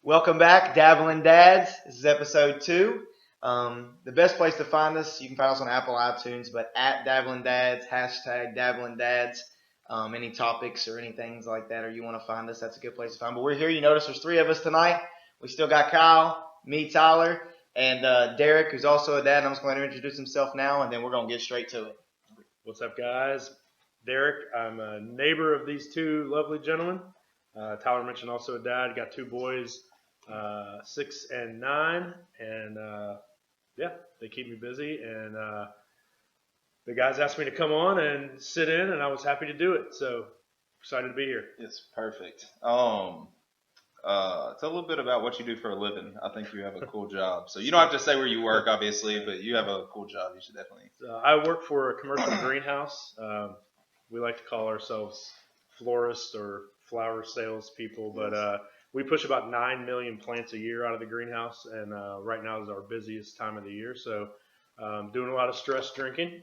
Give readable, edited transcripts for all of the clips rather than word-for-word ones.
Welcome back, Dabbling Dads. This is episode 2. The best place to find us, you can find us on Apple iTunes, but at Dabbling Dads, hashtag Dabbling Dads. Any topics or anything like that, or you want to find us, that's a good place to find. But we're here. You notice there's 3 of us tonight. We still got Kyle, me, Tyler, and Derek, who's also a dad. And I'm just going to introduce himself now, and then we're going to get straight to it. What's up, guys? Derek. I'm a neighbor of these 2 lovely gentlemen. Tyler mentioned also a dad. Got 2 boys. 6 and 9, and they keep me busy, and the guys asked me to come on and sit in, and I was happy to do it, so excited to be here. It's perfect. Tell a little bit about what you do for a living. I think you have a cool job, so you don't have to say where you work, obviously, but you have a cool job. You should definitely. I work for a commercial greenhouse. We like to call ourselves florists or flower salespeople, but we push about 9 million plants a year out of the greenhouse, and right now is our busiest time of the year. So doing a lot of stress drinking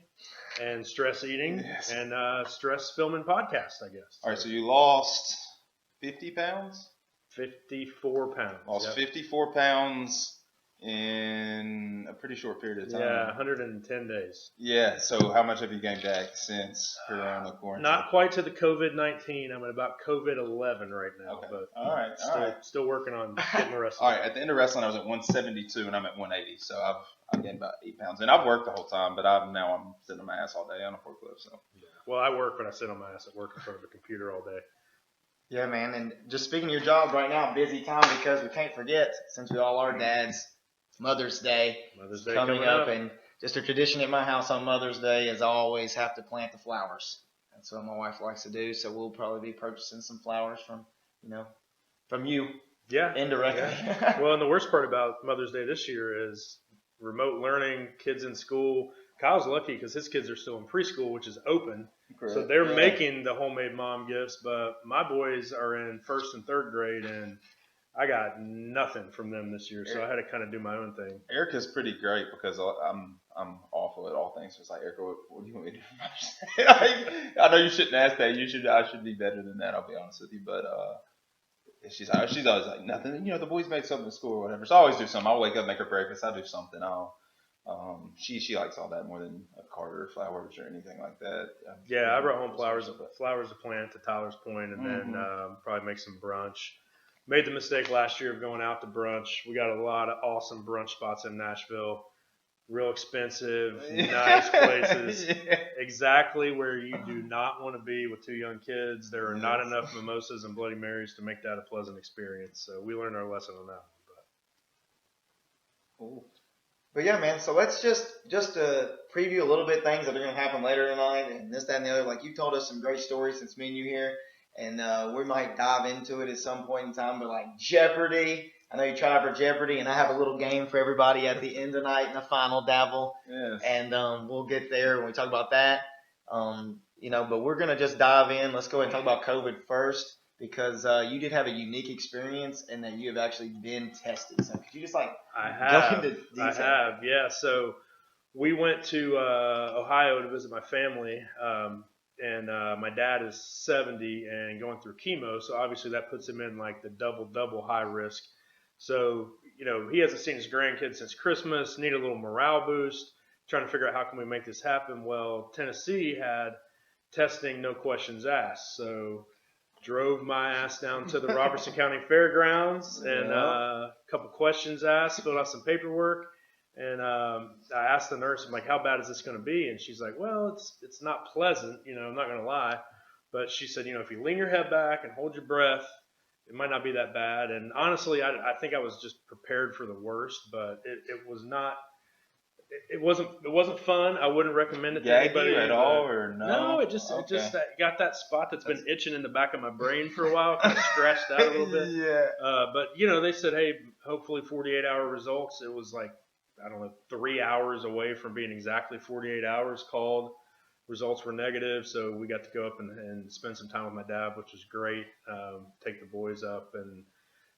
and stress eating and stress filming podcasts, I guess. All right, so you lost 50 pounds? 54 pounds. Lost 54 pounds in a pretty short period of time. Yeah, 110 days. Yeah, so how much have you gained back since around the quarantine? Not quite to the COVID-19. I'm at about COVID-11 right now. Okay. But all right. Still working on getting the rest of All right, at the end of wrestling, I was at 172, and I'm at 180, so I've gained about 8 pounds. And I've worked the whole time, but I'm sitting on my ass all day on a forklift. So. Yeah. Well, I work, but I sit on my ass at work in front of a computer all day. Yeah, man. And just speaking of your job right now, busy time because we can't forget, since we all are dads, Mother's Day coming up, and just a tradition at my house on Mother's Day is I always have to plant the flowers. That's what my wife likes to do, so we'll probably be purchasing some flowers from you. Yeah. Indirectly. Yeah. Well, and the worst part about Mother's Day this year is remote learning, kids in school. Kyle's lucky because his kids are still in preschool, which is open. Correct. So they're making the homemade mom gifts, but my boys are in 1st and 3rd grade, and I got nothing from them this year, so I had to kind of do my own thing. Erica's pretty great because I'm awful at all things. So it's like, Erica, what do you want me to do for Mother's Day? I know you shouldn't ask that. I should be better than that. I'll be honest with you, but she's always like nothing. The boys make something at school or whatever. So I always do something. I'll wake up, make her breakfast. I'll do something. She likes all that more than a card or flowers or anything like that. Yeah, I brought home flowers to plant, to Tyler's point, and then probably make some brunch. Made the mistake last year of going out to brunch. We got a lot of awesome brunch spots in Nashville. Real expensive, nice places. Exactly where you do not want to be with 2 young kids. There are not enough mimosas and Bloody Marys to make that a pleasant experience. So we learned our lesson on that one. Cool. But yeah, man, so let's just preview a little bit things that are going to happen later tonight and this, that, and the other. Like, you told us some great stories since me and you here. And we might dive into it at some point in time, but like Jeopardy, I know you tried for Jeopardy, and I have a little game for everybody at the end tonight in the final dabble. Yes. And we'll get there when we talk about that. But we're going to just dive in. Let's go ahead and talk about COVID first, because you did have a unique experience in that you have actually been tested. So could you just go into detail? I have, yeah. So we went to Ohio to visit my family. And my dad is 70 and going through chemo, so obviously that puts him in like the double high risk. So, he hasn't seen his grandkids since Christmas, need a little morale boost, trying to figure out how can we make this happen. Well, Tennessee had testing, no questions asked. So drove my ass down to the Robertson County Fairgrounds and a couple questions asked, filled out some paperwork. And I asked the nurse, I'm like, how bad is this going to be? And she's like, well, it's not pleasant, I'm not going to lie. But she said, if you lean your head back and hold your breath, it might not be that bad. And honestly, I think I was just prepared for the worst, but it wasn't fun. I wouldn't recommend it to anybody. At all or no? No, it just got that spot that's been itching in the back of my brain for a while, kind of scratched out a little bit. But they said, hey, hopefully 48-hour results. It was like, I don't know, 3 hours away from being exactly 48 hours called. Results were negative, so we got to go up and spend some time with my dad, which was great. Take the boys up and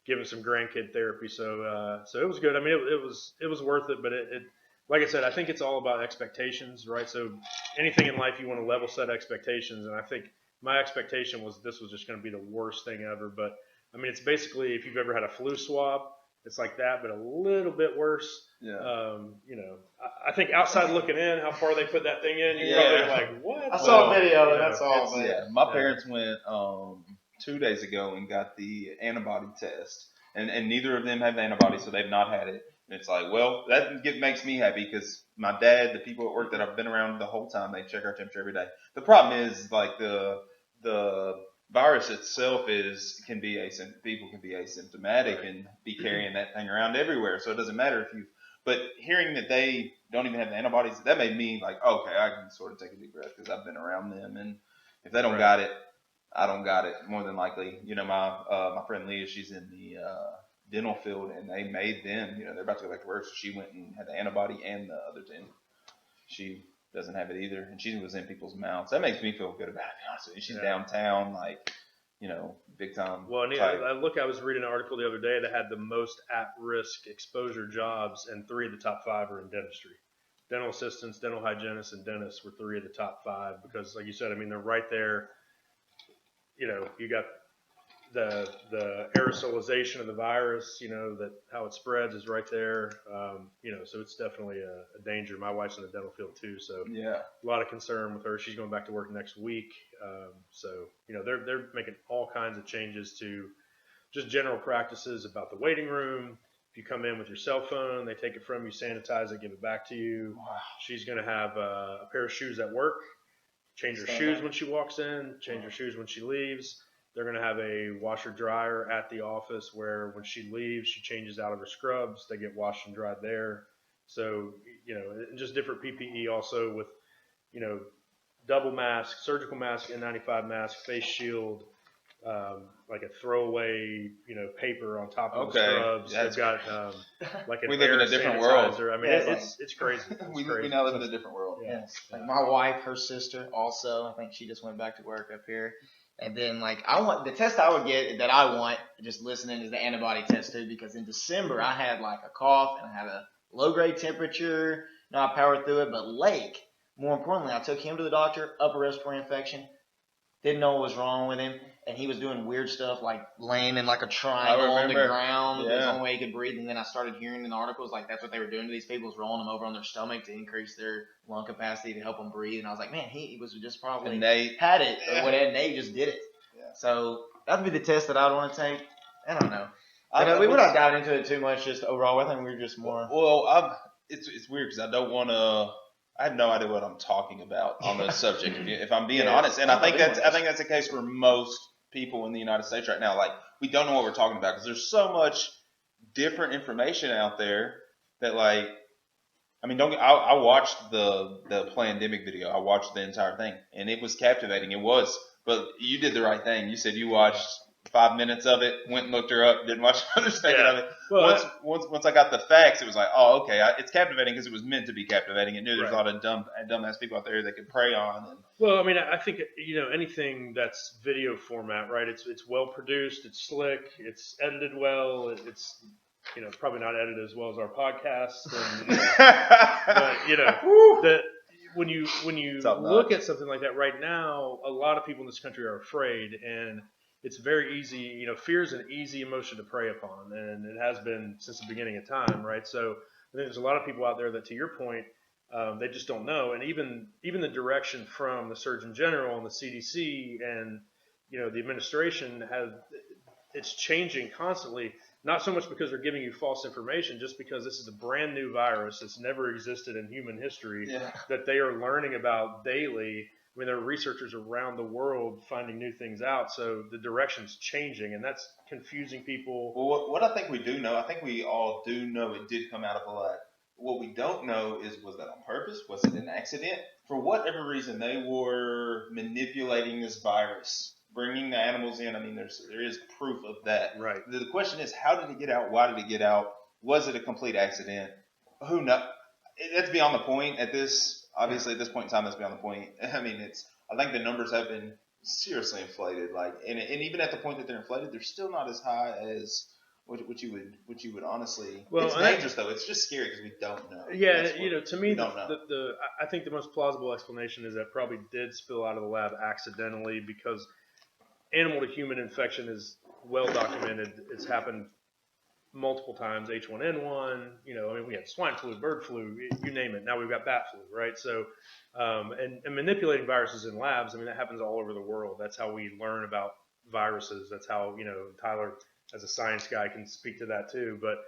give them some grandkid therapy. So it was good. I mean, it was worth it, but it like I said, I think it's all about expectations, right? So anything in life, you want to level set expectations, and I think my expectation was this was just going to be the worst thing ever, but I mean, it's basically if you've ever had a flu swab, it's like that, but a little bit worse. Yeah. You know, I think outside looking in, how far they put that thing in, you're Yeah. probably like, what? I saw a video, you and know, that's all. But Yeah, my parents went 2 days ago and got the antibody test, and neither of them have antibodies, so they've not had it. And it's like, well, makes me happy because my dad, the people at work that I've been around the whole time, they check our temperature every day. The problem is like the virus itself people can be asymptomatic and be carrying that thing around everywhere, so it doesn't matter if you. But hearing that they don't even have the antibodies, that made me like, okay, I can sort of take a deep breath because I've been around them, and if they don't got it, I don't got it. More than likely, you know, my friend Leah, she's in the dental field, and they made them, you know, they're about to go back to work, so she went and had the antibody and the other 10. She doesn't have it either, and she was in people's mouths. That makes me feel good about it, to be honest with you. She's downtown, like, you know, big time. Well, and I was reading an article the other day that had the most at-risk exposure jobs, and 3 of the top 5 are in dentistry. Dental assistants, dental hygienists, and dentists were 3 of the top 5 because, like you said, I mean, they're right there. You know, you got the aerosolization of the virus, you know, that how it spreads is right there. You know, so it's definitely a danger. My wife's in the dental field too, so yeah, a lot of concern with her. She's going back to work next week. So, you know, they're making all kinds of changes to just general practices about the waiting room. If you come in with your cell phone, they take it from you, sanitize it, give it back to you. Wow. She's going to have a pair of shoes at work. Change her shoes when she walks in, change her shoes when she leaves. They're going to have a washer dryer at the office where when she leaves, she changes out of her scrubs. They get washed and dried there. So, you know, just different PPE also with, you know, double mask, surgical mask, N95 mask, face shield, like a throwaway, you know, paper on top of the scrubs. They've got like an we live in a different sanitizer. world. I mean, it's crazy. We now live in a different world. Yes. Like my wife, her sister also, I think she just went back to work up here. And then like I want the test I would get that I want just listening is the antibody test too, because in December I had like a cough and I had a low grade temperature. You know, I powered through it, but Lake, more importantly, I took him to the doctor, upper respiratory infection. Didn't know what was wrong with him, and he was doing weird stuff like laying in like a triangle on the ground. Yeah. That's the only way he could breathe. And then I started hearing in the articles like that's what they were doing to these people, was rolling them over on their stomach to increase their lung capacity to help them breathe. And I was like, man, he was just probably had it or whatever. Nate just did it. Yeah. So that'd be the test that I'd want to take. I don't know. We're not diving into it too much. Just overall, I think we're just more. Well, it's weird because I don't want to. I have no idea what I'm talking about on this subject, if I'm being honest. And I think that's the case for most people in the United States right now. Like, we don't know what we're talking about because there's so much different information out there that, like, I mean, I watched the Plandemic video. I watched the entire thing, and it was captivating. It was, but you did the right thing. You said you watched 5 minutes of it, went and looked her up, didn't watch another second of it. Well, once I got the facts, it was like, oh, okay, it's captivating because it was meant to be captivating. It knew there's a lot of dumbass people out there that could prey on. Well, I mean, I think, you know, anything that's video format, right? It's well produced, it's slick, it's edited well, it's, you know, probably not edited as well as our podcast. And, you know, but, you know, when you look at something like that right now, a lot of people in this country are afraid, and it's very easy, you know, fear is an easy emotion to prey upon, and it has been since the beginning of time, right? So I think there's a lot of people out there that, to your point, they just don't know. And even the direction from the Surgeon General and the CDC and, you know, the administration it's changing constantly, not so much because they're giving you false information, just because this is a brand new virus that's never existed in human history that they are learning about daily. I mean, there are researchers around the world finding new things out, so the direction's changing, and that's confusing people. Well, what I think we do know, I think we all do know it did come out of a lab. What we don't know is, was that on purpose? Was it an accident? For whatever reason, they were manipulating this virus, bringing the animals in. I mean, there is proof of that. Right. The question is, how did it get out? Why did it get out? Was it a complete accident? Who knows? That's beyond the point at this. Obviously, at this point in time, that's beyond the point. I mean, I think the numbers have been seriously inflated. Like, and even at the point that they're inflated, they're still not as high as what you would honestly. Well, it's dangerous though. It's just scary because we don't know. Yeah, you know, to me, I think the most plausible explanation is that probably did spill out of the lab accidentally because animal to human infection is well documented. It's happened multiple times. H1N1, we had swine flu, bird flu, you name it. Now we've got bat flu, right? So, and manipulating viruses in labs, that happens all over the world. That's how we learn about viruses. That's how, Tyler, as a science guy, can speak to that too. But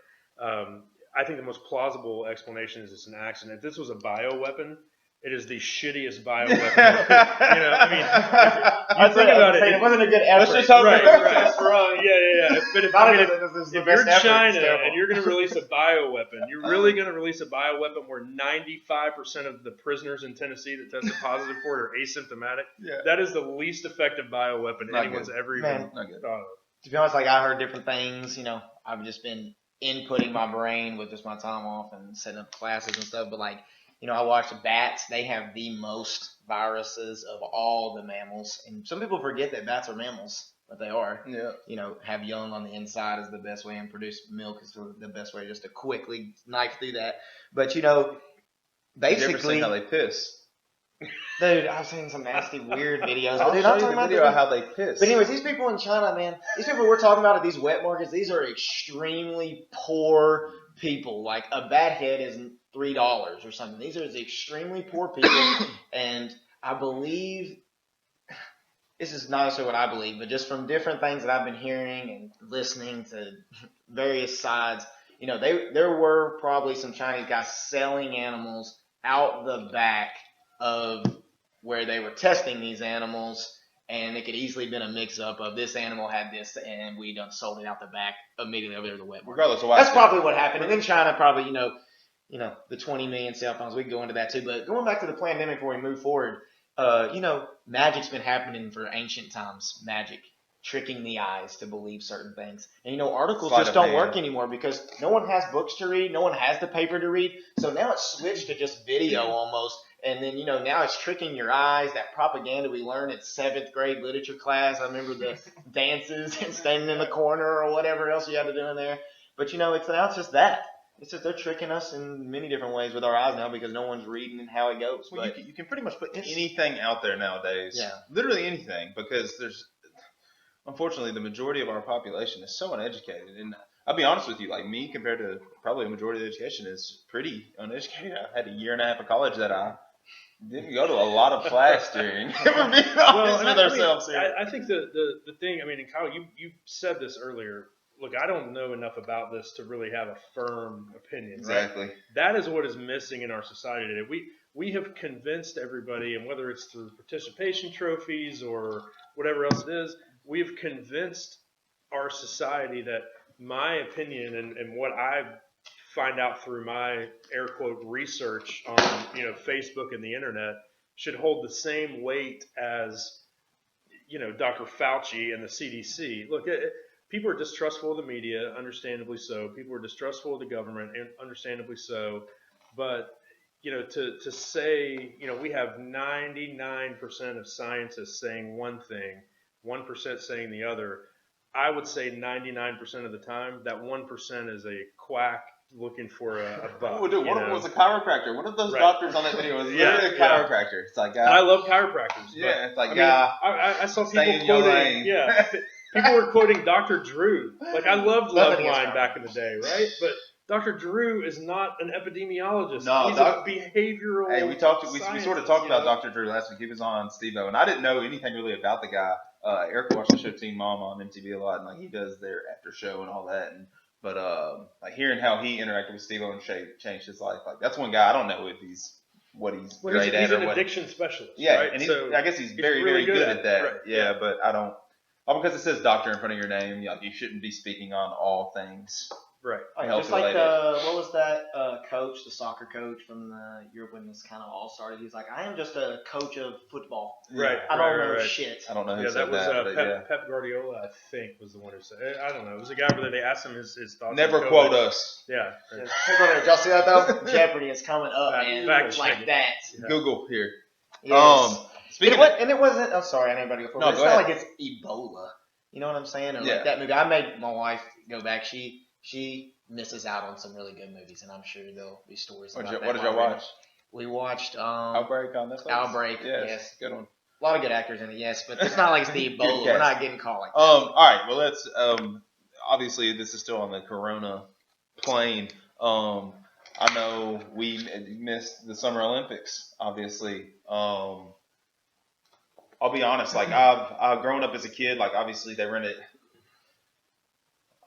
I think the most plausible explanation is it's an accident. If this was a bioweapon, it is the shittiest bioweapon. You think about it. It wasn't a good effort. Let's just hope It's wrong. Yeah. But if you're China and you're going to release a bioweapon, you're really going to release a bioweapon where 95% of the prisoners in Tennessee that tested positive for it are asymptomatic. Yeah. That is the least effective bioweapon anyone's ever even thought of. To be honest, I heard different things. I've just been inputting my brain with just my time off and setting up classes and stuff. But I watched bats. They have the most viruses of all the mammals. And some people forget that bats are mammals, but they are. Yeah. Have young on the inside is the best way, and produce milk is the best way just to quickly knife through that. But, Have you ever basically. seen how they piss? Dude, I've seen some nasty, weird videos. I'll Dude, show I'm you talking the about video of how they piss. But anyways, these people in China, man, these people we're talking about at these wet markets, these are extremely poor people. Like a bat head is $3 or something. These are extremely poor people, and I believe this is not necessarily what I believe, but just from different things that I've been hearing and listening to various sides, there were probably some Chinese guys selling animals out the back of where they were testing these animals, and it could easily been a mix-up of this animal had this, and we done sold it out the back immediately over there to the wet market. Regardless of why. That's probably what happened. And then China probably, the 20 million cell phones. We can go into that too. But going back to the pandemic before we move forward, magic's been happening for ancient times. Magic. Tricking the eyes to believe certain things. And, articles just don't work anymore because no one has books to read. No one has the paper to read. So now it's switched to just video almost. And then, now it's tricking your eyes. That propaganda we learned in 7th grade literature class. I remember the dances and standing in the corner or whatever else you had to do in there. But, now it's just that. It's just they're tricking us in many different ways with our eyes now because no one's reading how it goes. Well, you can pretty much put anything out there nowadays. Yeah. Literally anything, because unfortunately, the majority of our population is so uneducated. And I'll be honest with you, like me compared to probably a majority of the education is pretty uneducated. I had a year and a half of college that I didn't go to a lot of class during. We're being honest with ourselves here. I think the thing, and Kyle, you said this earlier. Look, I don't know enough about this to really have a firm opinion. Exactly. Right? That is what is missing in our society today. We have convinced everybody, and whether it's through participation trophies or whatever else it is, we've convinced our society that my opinion and what I find out through my air quote research on Facebook and the internet should hold the same weight as Dr. Fauci and the CDC. Look, people are distrustful of the media, understandably so. People are distrustful of the government, and understandably so. But to say we have 99% of scientists saying one thing, 1% saying the other. I would say 99% of the time, that 1% is a quack looking for a buck. Oh, dude, one of them was a chiropractor. One of those doctors on that video was literally a chiropractor. It's like, and I love chiropractors. Yeah, it's like, I saw people quoting, people were quoting Dr. Drew. Like, I loved Loveline back in the day, right? But Dr. Drew is not an epidemiologist. No, he's a behavioral. Hey, we sort of talked about Dr. Drew last week. He was on Steve-O, and I didn't know anything really about the guy. Erica watched the show Teen Mom on MTV a lot, and he does their after show and all that. But hearing how he interacted with Steve-O and changed his life, that's one guy I don't know what he's great at. He's an addiction specialist. Yeah, right? and I guess he's very, really very good at that. Right. Yeah, but I don't. Because it says doctor in front of your name, you shouldn't be speaking on all things. Right. Just like what was that coach, the soccer coach from the year when this kind of all started? He's like, I am just a coach of football. Right. I don't know shit. I don't know who that said was that. Pep Guardiola, I think, was the one who said it. I don't know. It was a guy where they asked him his thoughts. Never quote us. Yeah. Did y'all see that though? Jeopardy is coming up, man. Like that. Yeah. Google here. Yes. It wasn't. I'm sorry, I didn't anybody go forward. No, it's go not ahead. like it's Ebola. You know what I'm saying? Or like that movie. I made my wife go back. She misses out on some really good movies, and I'm sure there'll be stories about that. What did y'all watch? We watched Outbreak on Netflix. Outbreak. Yes. Good one. A lot of good actors in it, yes, but it's not like it's the Ebola. We're not getting caught like that. All right. Well, let's. Obviously, this is still on the Corona plane. I know we missed the Summer Olympics. Obviously, I'll be honest. Like I've grown up as a kid. Like obviously they rented.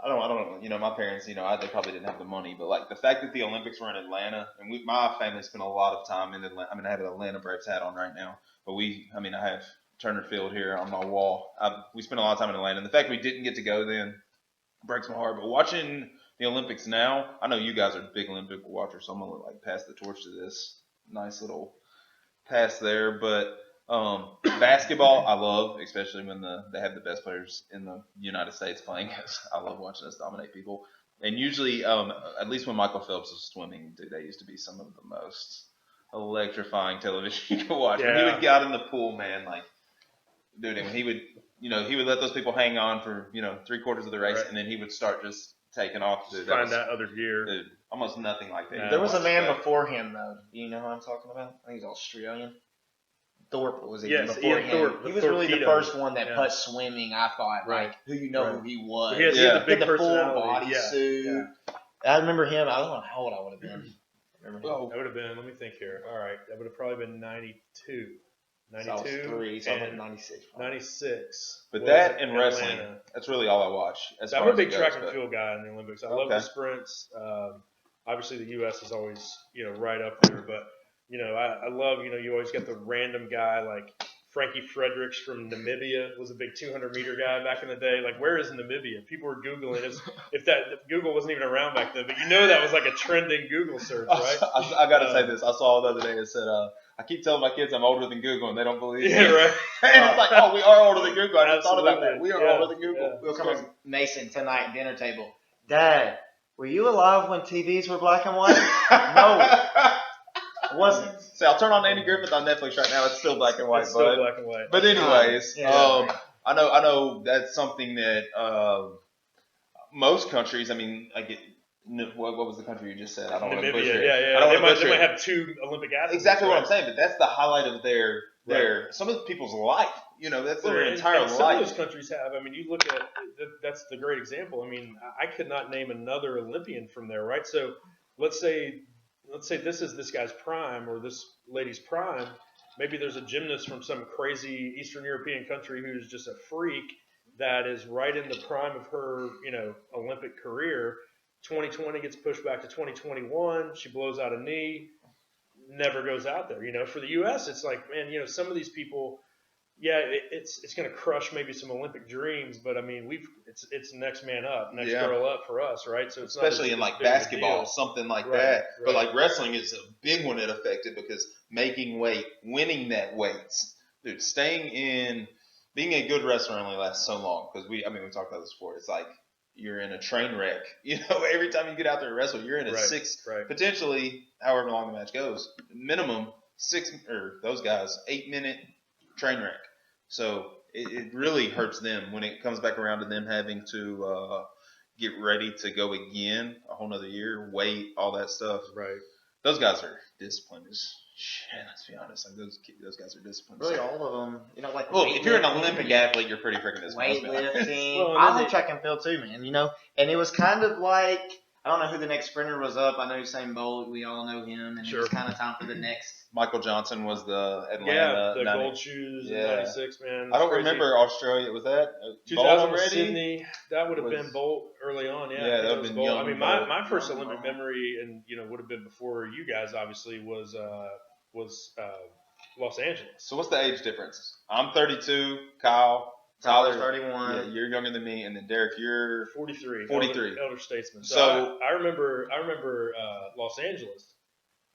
I don't. You know, my parents. You know, they probably didn't have the money, but like the fact that the Olympics were in Atlanta, and my family spent a lot of time in Atlanta. I mean, I have an Atlanta Braves hat on right now, but I have Turner Field here on my wall. We spent a lot of time in Atlanta, and the fact we didn't get to go then breaks my heart. But watching the Olympics now, I know you guys are big Olympic watchers, so I'm gonna like pass the torch to this nice little pass there. But basketball, I love, especially when they have the best players in the United States playing. I love watching us dominate people. And usually, at least when Michael Phelps was swimming, dude, they used to be some of the most electrifying television you could watch. Yeah. When he would get out in the pool, man, like, dude, and he would let those people hang on for 3/4 of the race, Right. and then he would start just taking off. Dude, Find that other gear. Dude, almost nothing like that. Yeah. There was a man before him, though. Do you know who I'm talking about? I think he's Australian. Thorpe was it Yes, before Ian him? Thorpe, He the was really the torpedo. first one that Yeah. put swimming, I thought, Right. like, who who he was. He had the big Did the full personality. bodysuit. Yeah. I remember him. I don't know how old I would have been. I remember him. Oh, That would have been, let me think here. All right. That would have probably been 92. So I was 92 3, so I'm like and 96. probably. 96. but was that and Atlanta. wrestling, that's really all I watch. As I'm far a as big it goes, track and but- field guy in the Olympics. I love Okay. the sprints. Obviously, the U.S. is always, right up there. But, I love, you always get the random guy like Frankie Fredericks from Namibia was a big 200-meter guy back in the day. Like, where is Namibia? People were Googling it. If Google wasn't even around back then. But that was like a trending Google search, right? I got to say this. I saw the other day. It said, I keep telling my kids I'm older than Google, and they don't believe Yeah, me. right. And it's like, oh, we are older than Google. I just thought about that. Absolutely. We are Yeah. older than Google. Yeah. We'll come up Mason tonight dinner table. Dad, were you alive when TVs were black and white? No, wasn't. See, I'll turn on Andy Griffith on Netflix right now. It's still black and white, It's still bud. black and white. But anyways, Yeah. I know that's something that most countries. I mean, what was the country you just said? I don't want to Namibia, butcher it. yeah. I don't They want to butcher might it. have 2 Olympic athletes. Exactly what right? I'm saying, but that's the highlight of their some of the people's life. That's their Well, entire and some life. of those countries have. I mean, you look at that's the great example. I mean, I could not name another Olympian from there, right? So let's say this is this guy's prime or this lady's prime. Maybe there's a gymnast from some crazy Eastern European country who's just a freak that is right in the prime of her, Olympic career. 2020 gets pushed back to 2021. She blows out a knee, never goes out there. For the U.S., it's like, man, some of these people, yeah, it's going to crush maybe some Olympic dreams, but I mean, it's next man up, next girl up for us, right? So it's Especially not in like big of a basketball, deal. something like Right, that. But right. like wrestling is a big one that affected because making weight, winning that weight, dude, being a good wrestler only lasts so long because we talked about this before. It's like you're in a train wreck. Every time you get out there to wrestle, you're in a Right. potentially however long the match goes, minimum 8 minute train wreck. So it really hurts them when it comes back around to them having to get ready to go again a whole nother year, wait, all that stuff. Right. Those guys are disciplined as shit. Let's be honest. Like those guys are disciplined. Really, So- all of them. Like well, if you're an weightlifting, Olympic athlete, you're pretty freaking disciplined. weightlifting. Well, and I then love track and field too, man. And it was kind of like, I don't know who the next sprinter was up. I know Usain Bolt. We all know him, and Sure. it was kind of time for the next. Michael Johnson was the Atlanta. Yeah, the 90 gold shoes in Yeah. '96, man. I don't It's crazy. remember Australia. Was that 2000 Bolt already? Sydney. That would have Was- been Bolt early on. Yeah, Yeah, I think that it would've was been Bolt. young I mean, Bolt. my first Young Olympic Bolt. memory, and would have been before you guys. Obviously, was Los Angeles. So what's the age difference? I'm 32. Kyle. Tyler's Tyler, 31. Yeah, you're younger than me, and then Derek, you're 43. 43. Elder statesman. So- So I remember Los Angeles,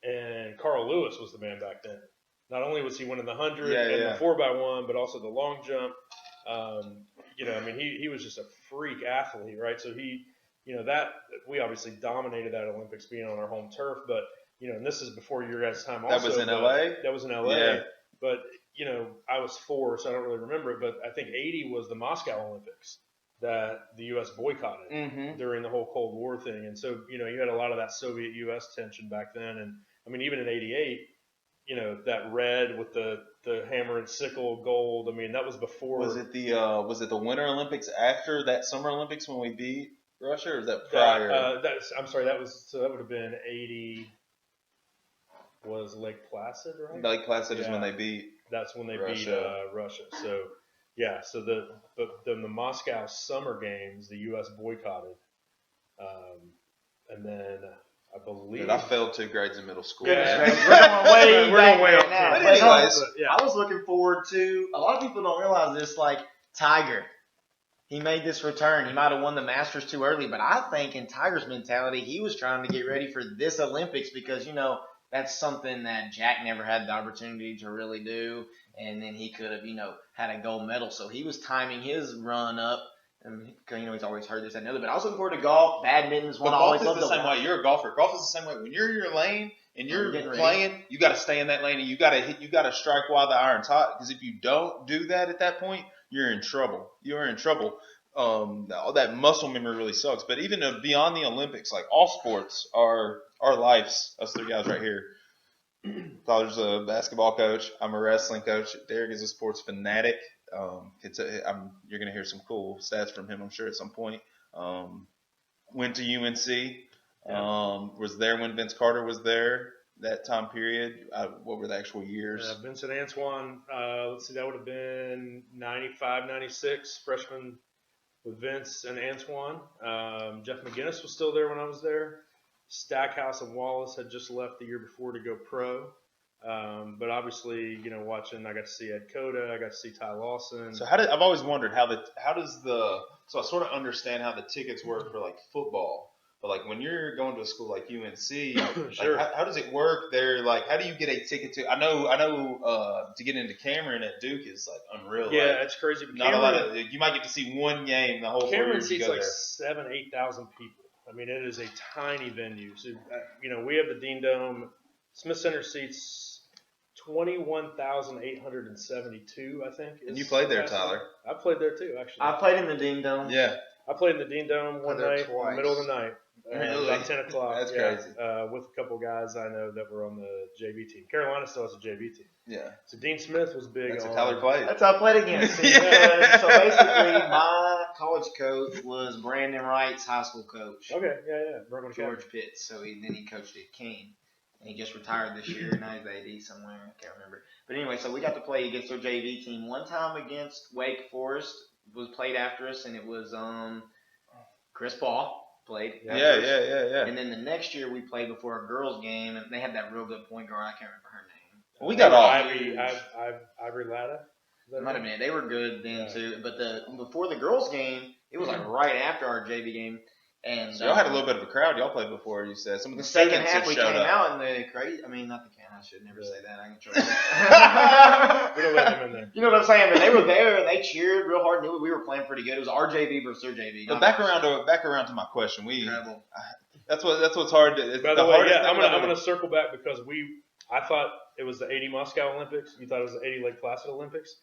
and Carl Lewis was the man back then. Not only was he winning the 100 Yeah, and yeah. the 4x1, but also the long jump. He was just a freak athlete, right? So that we obviously dominated that Olympics being on our home turf, but and this is before your guys' time. Also, That was in but- L.A.? That was in L.A. Yeah. But I was 4, so I don't really remember it. But I think '80 was the Moscow Olympics that the U.S. boycotted Mm-hmm. during the whole Cold War thing, and so you had a lot of that Soviet-U.S. tension back then, and I mean even in '88, that red with the the hammer and sickle gold. I mean, that was before. Was it the Winter Olympics after that Summer Olympics when we beat Russia, or is that prior? I'm sorry. That would have been 80. Was Lake Placid, right? Lake Placid is when they beat. That's when they Russia. beat Russia. So yeah. So the Moscow Summer Games, the U.S. boycotted, and then I believe. Dude, I failed 2 grades in middle school. Yeah. We're going way up now. But anyways, I was looking forward to. A lot of people don't realize this. Like Tiger, he made this return. He might have won the Masters too early, but I think in Tiger's mentality, he was trying to get ready for this Olympics because that's something that Jack never had the opportunity to really do, and then he could have had a gold medal. So he was timing his run up. And he's always heard this and the other, but I was looking forward to golf. Badminton's one I always loved. Golf is the same way. You're a golfer. Golf is the same way. When you're in your lane and you're playing, you got to stay in that lane, and you got to strike while the iron's hot. Because if you don't do that at that point, you're in trouble. You're in trouble. All that muscle memory really sucks. But even beyond the Olympics, like all sports are our lives. Us 3 guys right here. Father's a basketball coach. I'm a wrestling coach. Derek is a sports fanatic. You're going to hear some cool stats from him, I'm sure, at some point. Went to UNC. Was there when Vince Carter was there that time period. What were the actual years? Vincent Antoine, let's see, that would have been 95, 96, freshman with Vince and Antoine. Jeff McGinnis was still there when I was there. Stackhouse and Wallace had just left the year before to go pro. But obviously, watching, I got to see Ed Cota, I got to see Ty Lawson. So I've always wondered so I sort of understand how the tickets work for like football, but like when you're going to a school like UNC, Sure. like how does it work there? Like how do you get a ticket to? I know to get into Cameron at Duke is like unreal. Yeah, like, it's crazy. But not Cameron, a lot of, you might get to see one game the whole. Cameron seats like 7,000 to 8,000 people. I mean, it is a tiny venue. So we have the Dean Dome. Smith Center seats 21,872, I think. And you played there, Tyler. I played there too, actually. I played in the Dean Dome. Yeah. I played in the Dean Dome one night, in the middle of the night, Really? about 10 o'clock. That's crazy. With a couple guys I know that were on the JV team. Carolina still has a JV team. Yeah. So Dean Smith was big. That's what Tyler played. That's how I played against. So basically, my college coach was Brandon Wright's high school coach. Okay, yeah. George Pitts. So then he coached at Keene. And he just retired this year. Now he's AD somewhere. I can't remember. But anyway, so we got to play against their JV team. One time against Wake Forest was played after us, and it was Chris Paul played. Yeah. And then the next year we played before a girls' game, and they had that real good point guard. I can't remember her name. Well, we got off. Ivory Latta. Might have been. They were good then too. But before the girls' game, it was like right after our JV game. And so y'all had a little bit of a crowd. Y'all played before, you said. Some of the the second half we came out and they crazy. I mean, not the can. I should never say that. I can try. We don't let them in there. You know what I'm saying? But they were there and they cheered real hard. Knew we were playing pretty good. It was our JV versus their JV. But back around to my question. That's what's hard. By the way, I'm gonna circle back because I thought it was the 80 Moscow Olympics. You thought it was the 80 Lake Placid Olympics.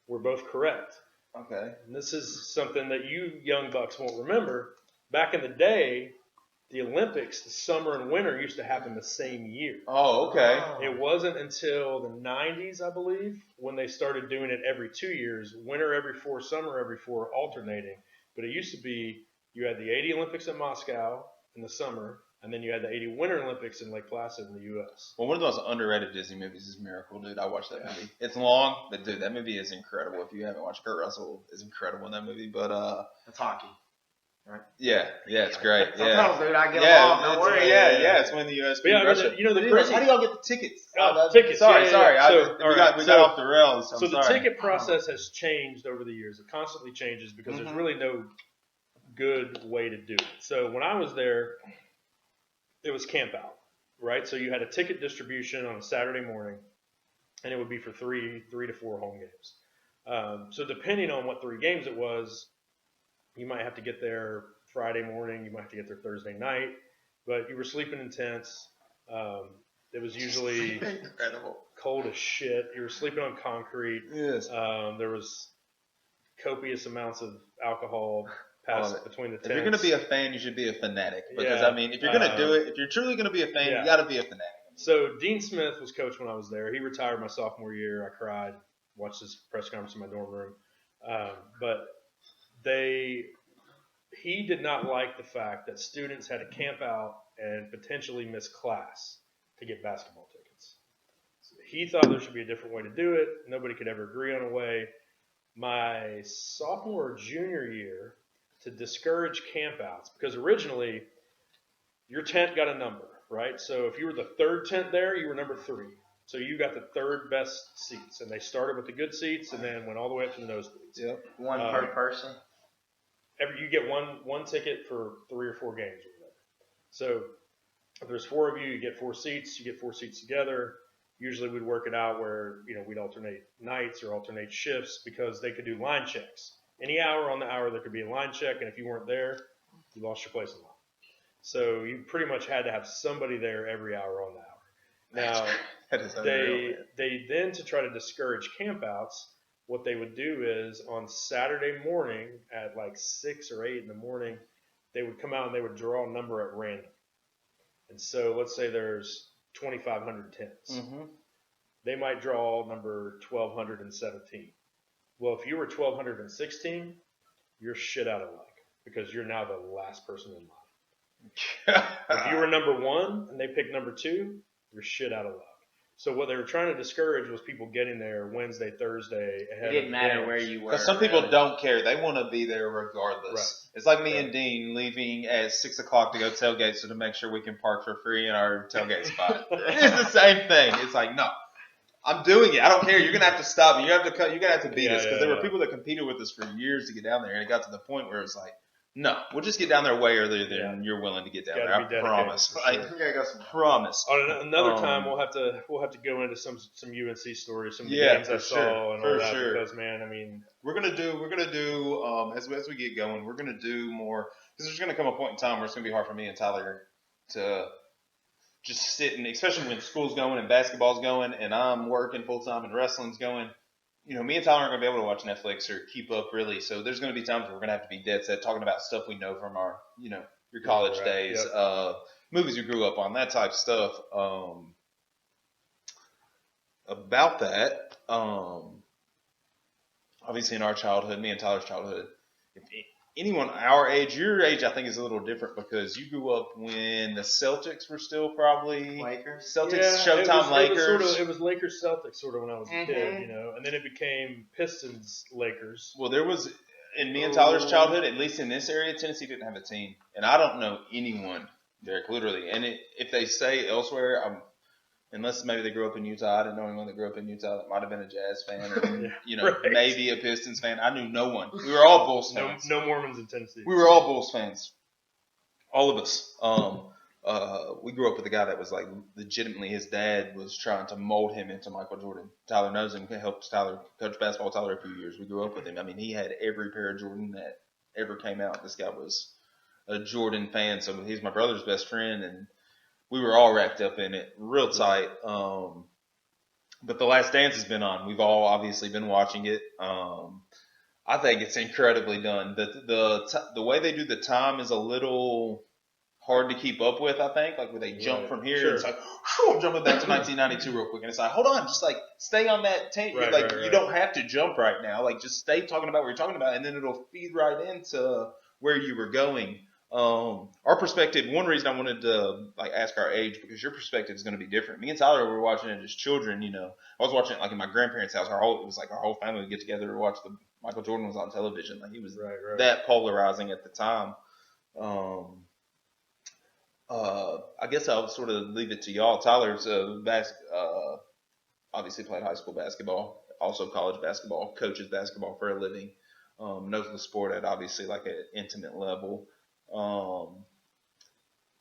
We're both correct. Okay. And this is something that you young bucks won't remember. Back in the day, the Olympics, the summer and winter, used to happen the same year. Oh, okay. It wasn't until the 90s, I believe, when they started doing it every 2 years, winter every 4, summer every 4, alternating. But it used to be you had the 80 Olympics in Moscow in the summer, and then you had the 80 Winter Olympics in Lake Placid in the U.S. Well, one of the most underrated Disney movies is Miracle, dude. I watched that movie. It's long, but dude, that movie is incredible. If you haven't watched, Kurt Russell is incredible in that movie. But it's hockey. Right. Yeah, it's great. Sometimes, dude, I get along. Don't worry. Yeah, it's when the U.S. beat Russia. The how do y'all get the tickets? Tickets. Sorry. We got off the rails. So the ticket process has changed over the years. It constantly changes because there's really no good way to do it. So when I was there, it was camp out, right? So you had a ticket distribution on a Saturday morning, and it would be for 3 to 4 home games. So depending on what 3 games it was, you might have to get there Friday morning. You might have to get there Thursday night. But you were sleeping in tents. It was usually incredible, cold as shit. You were sleeping on concrete. Yes. There was copious amounts of alcohol passed between the tents. If you're going to be a fan, you should be a fanatic. Because, I mean, if you're going to do it, if you're truly going to be a fan, you got to be a fanatic. So Dean Smith was coach when I was there. He retired my sophomore year. I cried, watched his press conference in my dorm room. But he did not like the fact that students had to camp out and potentially miss class to get basketball tickets. So he thought there should be a different way to do it. Nobody could ever agree on a way. My sophomore or junior year, to discourage campouts, because originally your tent got a number, right? So if you were the third tent there, you were number 3. So you got the third best seats, and they started with the good seats and then went all the way up to the nosebleeds. Yep. One per person. You get one ticket for 3 or 4 games or whatever. So if there's 4 of you, you get 4 seats. You get 4 seats together. Usually we'd work it out where we'd alternate nights or alternate shifts because they could do line checks. Any hour on the hour there could be a line check, and if you weren't there, you lost your place in line. So you pretty much had to have somebody there every hour on the hour. Now they then, to try to discourage campouts, what they would do is on Saturday morning at like 6 or 8 in the morning, they would come out and they would draw a number at random. And so let's say there's 2,500 tents. Mm-hmm. They might draw number 1,217. Well, if you were 1,216, you're shit out of luck because you're now the last person in line. If you were number 1 and they picked number 2, you're shit out of luck. So what they were trying to discourage was people getting there Wednesday, Thursday ahead. It didn't matter where you were. Because some people don't care; they want to be there regardless. Right. It's like me and Dean leaving at 6 o'clock to go tailgate, so to make sure we can park for free in our tailgate spot. It's the same thing. It's like, no, I'm doing it. I don't care. You're gonna have to stop me. You're gonna have to beat us because there were people that competed with us for years to get down there, and it got to the point where it's like, no, we'll just get down there way earlier than you're willing to get down there. I promise. Sure. Promise. On another time, we'll have to go into some UNC stories, some of the games I saw and all that. Because man, I mean, we're gonna do as we get going, we're gonna do more because there's gonna come a point in time where it's gonna be hard for me and Tyler to just sit and, especially when school's going and basketball's going and I'm working full time and wrestling's going. Me and Tyler aren't going to be able to watch Netflix or keep up really. So there's going to be times where we're going to have to be dead set talking about stuff we know from our, your college days, movies we grew up on, that type of stuff. About that, obviously in our childhood, me and Tyler's childhood, if anyone our age, your age, I think is a little different because you grew up when the Celtics were still probably Lakers. Celtics, Showtime Lakers. It was Lakers Celtics sort of when I was a kid, and then it became Pistons Lakers. Well, there was in me and Tyler's childhood, at least in this area, Tennessee didn't have a team, and I don't know anyone, Derek, literally. And if they say elsewhere, unless maybe they grew up in Utah, I didn't know anyone that grew up in Utah that might have been a Jazz fan or, maybe a Pistons fan. I knew no one. We were all Bulls fans. No Mormons in Tennessee. We were all Bulls fans. All of us. We grew up with a guy that was like legitimately his dad was trying to mold him into Michael Jordan. Tyler knows him, helped Tyler coach basketball with Tyler a few years. We grew up with him. I mean, he had every pair of Jordan that ever came out. This guy was a Jordan fan, so he's my brother's best friend, and we were all wrapped up in it real tight. But The Last Dance has been on. We've all obviously been watching it. I think it's incredibly done. The way they do the time is a little hard to keep up with, I think. Like, where they jump from here. Sure. It's like, I'm jumping back to 1992 real quick. And it's like, hold on, just like stay on that tape. You don't have to jump right now. Like, just stay talking about what you're talking about, and then it'll feed right into where you were going. Our perspective, one reason I wanted to ask our age, because your perspective is going to be different. Me and Tyler were watching it as children, I was watching it like in my grandparents' house. It was like our whole family would get together to watch Michael Jordan was on television. Like, he was that polarizing at the time. I guess I'll sort of leave it to y'all. Tyler's obviously played high school basketball, also college basketball, coaches basketball for a living, knows the sport at obviously like an intimate level.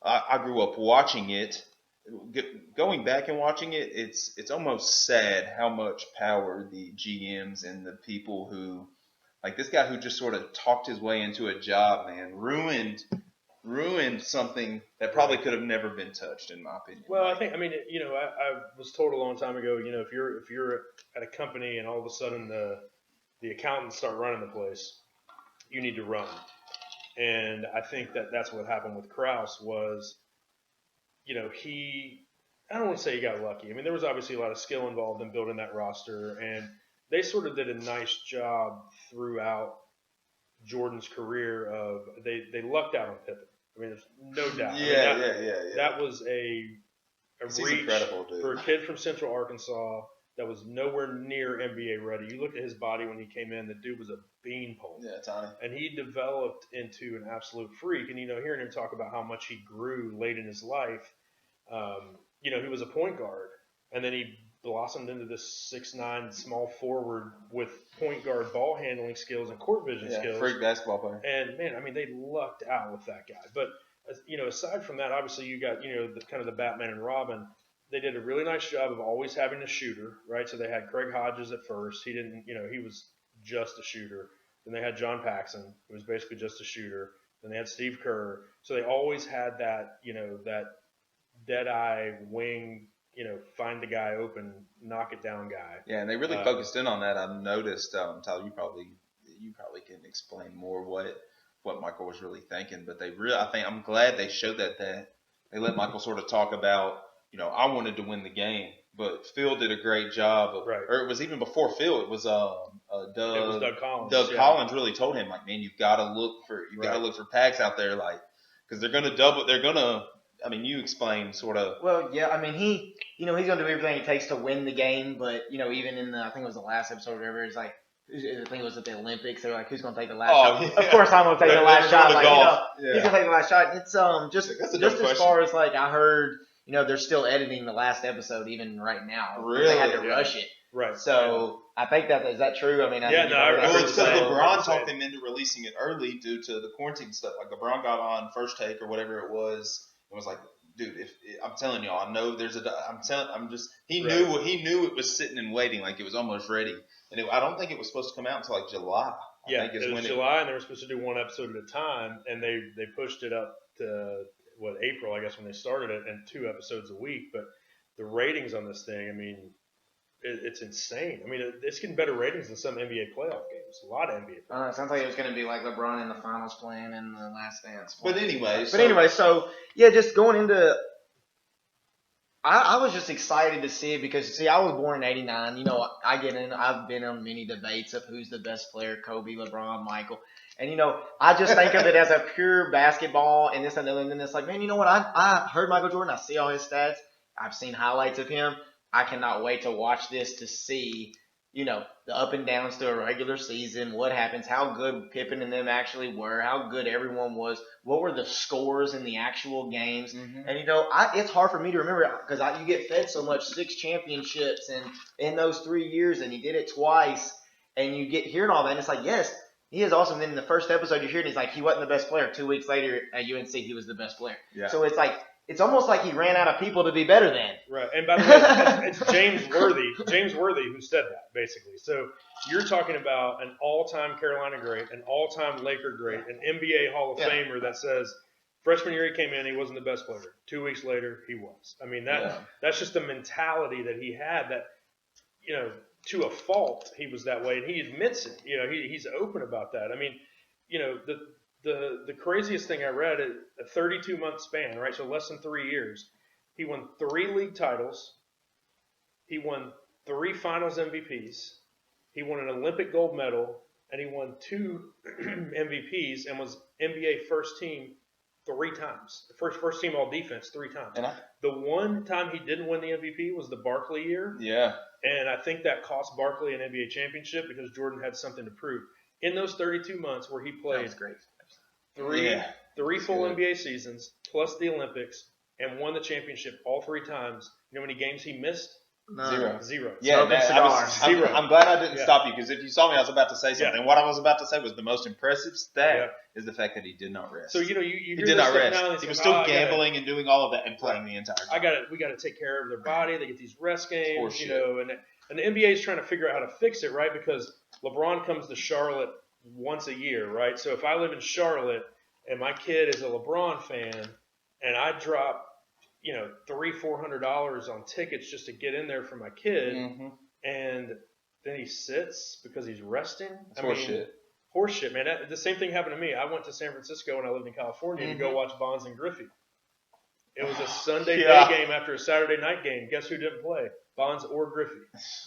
I grew up watching it. Going back and watching it, it's almost sad how much power the GMs and the people who, like this guy who just sort of talked his way into a job, man, ruined something that probably could have never been touched, in my opinion. Well, I was told a long time ago, if you're at a company and all of a sudden the accountants start running the place, you need to run. And I think that's what happened with Krause was, I don't want to say he got lucky. I mean, there was obviously a lot of skill involved in building that roster, and they sort of did a nice job throughout Jordan's career of they lucked out on Pippen. I mean, there's no doubt. Yeah, That was a He's reach incredible, dude. for a kid from Central Arkansas that was nowhere near NBA ready. You look at his body when he came in, the dude was a beanpole. Yeah, tiny. And he developed into an absolute freak. And, hearing him talk about how much he grew late in his life, he was a point guard. And then he blossomed into this 6'9" small forward with point guard ball handling skills and court vision skills. Freak basketball player. And, man, I mean, they lucked out with that guy. But, aside from that, obviously you got, the Batman and Robin. They did a really nice job of always having a shooter, right? So they had Craig Hodges at first. He didn't, he was just a shooter. Then they had John Paxson, who was basically just a shooter. Then they had Steve Kerr. So they always had that, that dead-eye wing, find the guy open, knock it down guy. Yeah, and they really focused in on that. I've noticed, Tyler, you probably can explain more what Michael was really thinking. But I'm glad they showed that they let Michael sort of talk about, I wanted to win the game, but Phil did a great job of, right. Or it was even before Phil, it was Doug Collins. Doug Collins really told him, like, man, you've got to look for packs out there, like, because they're going to double, I mean, you explain sort of. Well, yeah, I mean, he's going to do everything it takes to win the game, but, even in I think it was the last episode or whatever, it's like, I think it was at the Olympics. They're like, who's going to take the last shot? Yeah. Of course, I'm going to take the last shot. Like, yeah. He's going to take the last shot. It's just as far as like I heard, they're still editing the last episode even right now. Really? They had to rush it. Right. So I think is that true? I mean, I heard so LeBron talked them into releasing it early due to the quarantine stuff. Like LeBron got on First Take or whatever it was, and was like, dude, I'm telling y'all, I know he knew it was sitting and waiting, like it was almost ready. And I don't think it was supposed to come out until like July. I think it was July, and they were supposed to do one episode at a time, and they pushed it up to April, I guess, when they started it, and 2 episodes a week. But the ratings on this thing, I mean, it's insane. I mean, it's getting better ratings than some NBA playoff games. A lot of NBA playoff it sounds like it was going to be like LeBron in the finals playing in the Last Dance. But anyway, so yeah, just going into. I was just excited to see it because, I was born in '89. I've been on many debates of who's the best player, Kobe, LeBron, Michael. And, I just think of it as a pure basketball and this and that. And then it's like, man, you know what? I heard Michael Jordan. I see all his stats. I've seen highlights of him. I cannot wait to watch this to see, the up and downs through a regular season, what happens, how good Pippen and them actually were, how good everyone was, what were the scores in the actual games. Mm-hmm. And, it's hard for me to remember because you get fed so much, 6 championships and in those 3 years, and he did it twice, and you get hearing all that, and it's like, yes, he is awesome. Then in the first episode you hear it, he's like, he wasn't the best player. 2 weeks later at UNC, he was the best player. Yeah. So it's like, it's almost like he ran out of people to be better than. Right. And by the way, it's James Worthy who said that, basically. So you're talking about an all-time Carolina great, an all-time Laker great, an NBA Hall of Famer that says freshman year he came in, he wasn't the best player. 2 weeks later, he was. I mean, that's just the mentality that he had that, to a fault, he was that way. And he admits it. He's open about that. I mean, the craziest thing I read is a 32-month span, right? So less than 3 years. He won 3 league titles. He won 3 finals MVPs. He won an Olympic gold medal, and he won 2 MVPs and was NBA first team 3 times. First team all defense 3 times. The one time he didn't win the MVP was the Barkley year. Yeah. And I think that cost Barkley an NBA championship because Jordan had something to prove. In those 32 months where he played three full NBA seasons plus the Olympics and won the championship all 3 times, you know how many games he missed? Zero. Yeah, I'm glad I didn't stop you because if you saw me, I was about to say something. Yeah. What I was about to say was the most impressive stat is the fact that he did not rest. So you he did not rest. He was still gambling and doing all of that and playing the entire time. We got to take care of their body. They get these rest games, and the NBA is trying to figure out how to fix it, right? Because LeBron comes to Charlotte once a year, right? So if I live in Charlotte and my kid is a LeBron fan and I drop $300-400 on tickets just to get in there for my kid, and then he sits because he's resting. Horseshit, man. The same thing happened to me. I went to San Francisco when I lived in California to go watch Bonds and Griffey. It was a Sunday Yeah. day game after a Saturday night game. Guess who didn't play? Bonds or Griffey.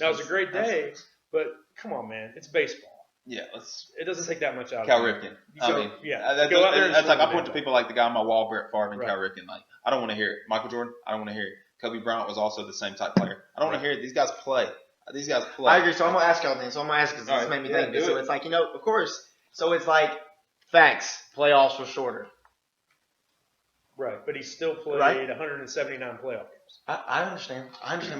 Now, it was a great day, but come on, man. It's baseball. Yeah, let's. It doesn't take that much out Cal of Ripken. You I go- mean, yeah. that's, Go out there and that's like swing I the point to damn people like the guy on my wall, Brett Favre and Right. Cal Ripken. Like, I don't want to hear it. Michael Jordan, I don't want to hear it. Kobe Bryant was also the same type player. I don't want to hear it. These guys play. These guys play. I agree. So I'm gonna ask y'all then. So I'm gonna ask because All this right. made me Yeah, think. do So it. it's like of course. So it's like facts. Playoffs were shorter. Right, but he still played Right. 179 playoff games. I understand.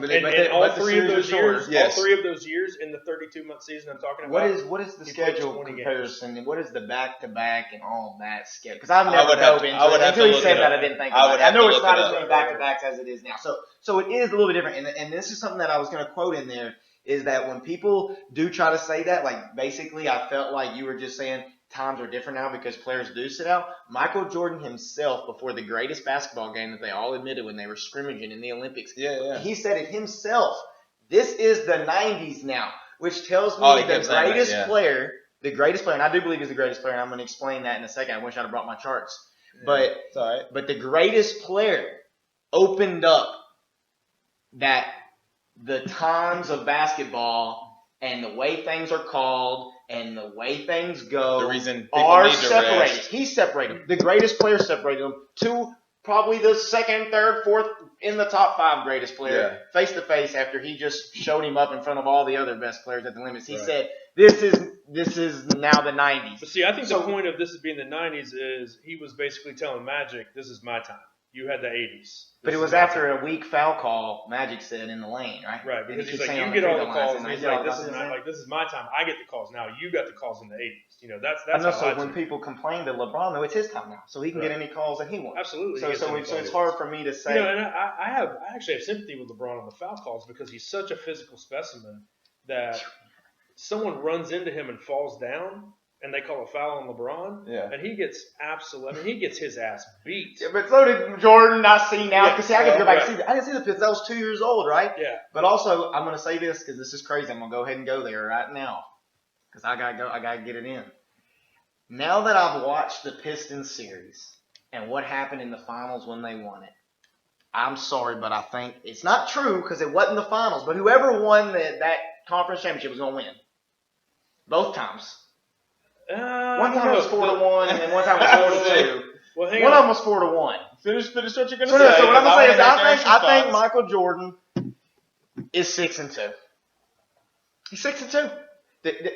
But And all but the three of series those are shorter. years, Yes. all 3 of those years in the 32-month season I'm talking about. What is the He played schedule 20 comparison? And what is the back to back and all of that schedule? Because I've I never would have dove to- into I would it have to until you look said it that. up. I didn't think I about would it. I have to know it's look not it as up. many back to backs as it is now. So it is a little bit different. And this is something that I was going to quote in there is that when people do try to say that, like basically I felt like you were just saying times are different now because players do sit out. Michael Jordan himself, before the greatest basketball game that they all admitted when they were scrimmaging in the Olympics, Yeah. he said it himself. This is the 90s now, which tells me Oh, he the kept saying that, greatest yeah. player, and I do believe he's the greatest player, and I'm going to explain that in a second. I wish I'd have brought my charts. But It's all right. but the greatest player opened up that the times of basketball and the way things are called and the way things go The reason people are need to separated. rest. He separated them. The greatest player separated them to probably the second, third, fourth in the top 5 greatest player face to face after he just showed him up in front of all the other best players at the limits. He Right. said, "This is now the 90s." But see, I think So- the point of this being the 90s is he was basically telling Magic, this is my time. You had the 80s. But it was after a weak foul call, Magic said, in the lane, right? Right, And because he he's keeps like, saying you on get all the free throw calls, lines, and he's I like, get all the calls. this is my time. I get the calls now. You got the calls in the 80s. You know, that's I know. how So I when took it. people complain to LeBron, though, it's his time now, so he can get Right. any calls that he wants. Absolutely. So he gets any so it's calls. hard for me to say. You know, and I actually have sympathy with LeBron on the foul calls because he's such a physical specimen that someone runs into him and falls down, and they call a foul on LeBron, Yeah. and he gets he gets his ass beat. Yeah, but so did Jordan. I see now Yeah. because I can go back Right. and see. I didn't see the picture. I was 2 years old, right? Yeah. But also, I'm gonna say this because this is crazy. I'm gonna go ahead and go there right now because I gotta go. I gotta get it in. Now that I've watched the Pistons series and what happened in the finals when they won it, I'm sorry, but I think it's not true because it wasn't the finals. But whoever won that conference championship was gonna win. Both times. One time it was 4-1, and then one time it was 4-2. Well, hang One of on. them was 4-1. Finish what you're gonna So, say. so what I'm gonna say is, I think Michael. Michael Jordan is 6-2. He's 6-2.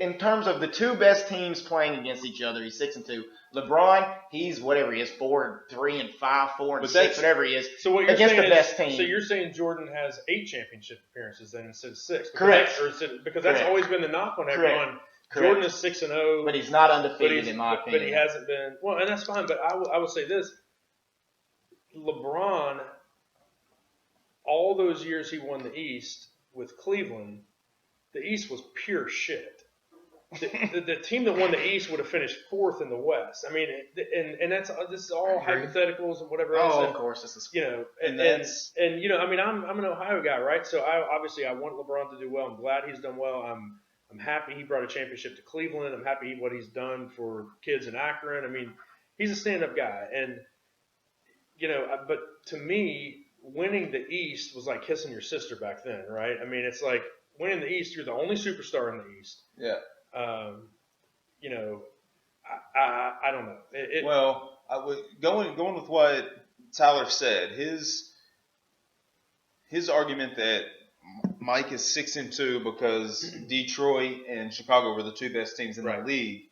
In terms of the 2 best teams playing against each other, he's 6-2. LeBron, he's whatever he is, 4-3 and 5, 4 and But 6, that's- whatever he is. So what you're against saying the best is, team. so you're saying Jordan has 8 championship appearances then instead of 6. Correct. Because that's Correct. always been the knock on Correct. everyone. Correct. Jordan is 6-0, But he's not but undefeated in my opinion. But he hasn't been well, and that's fine. But I will say this: LeBron, all those years he won the East with Cleveland, the East was pure shit. The team that won the East would have finished 4th in the West. I mean, and this is all Agree. hypotheticals and whatever else. Oh, and, of course, this is. you know, And and you know, I mean, I'm an Ohio guy, right? So I want LeBron to do well. I'm glad he's done well. I'm happy he brought a championship to Cleveland. I'm happy what he's done for kids in Akron. I mean, he's a stand-up guy, and you know, but to me, winning the East was like kissing your sister back then, right? I mean, it's like winning the East. You're the only superstar in the East. Yeah. You know, I don't know. Well, I would going with what Tyler said. His argument that Mike is 6-2 because Detroit and Chicago were the 2 best teams in Right. the league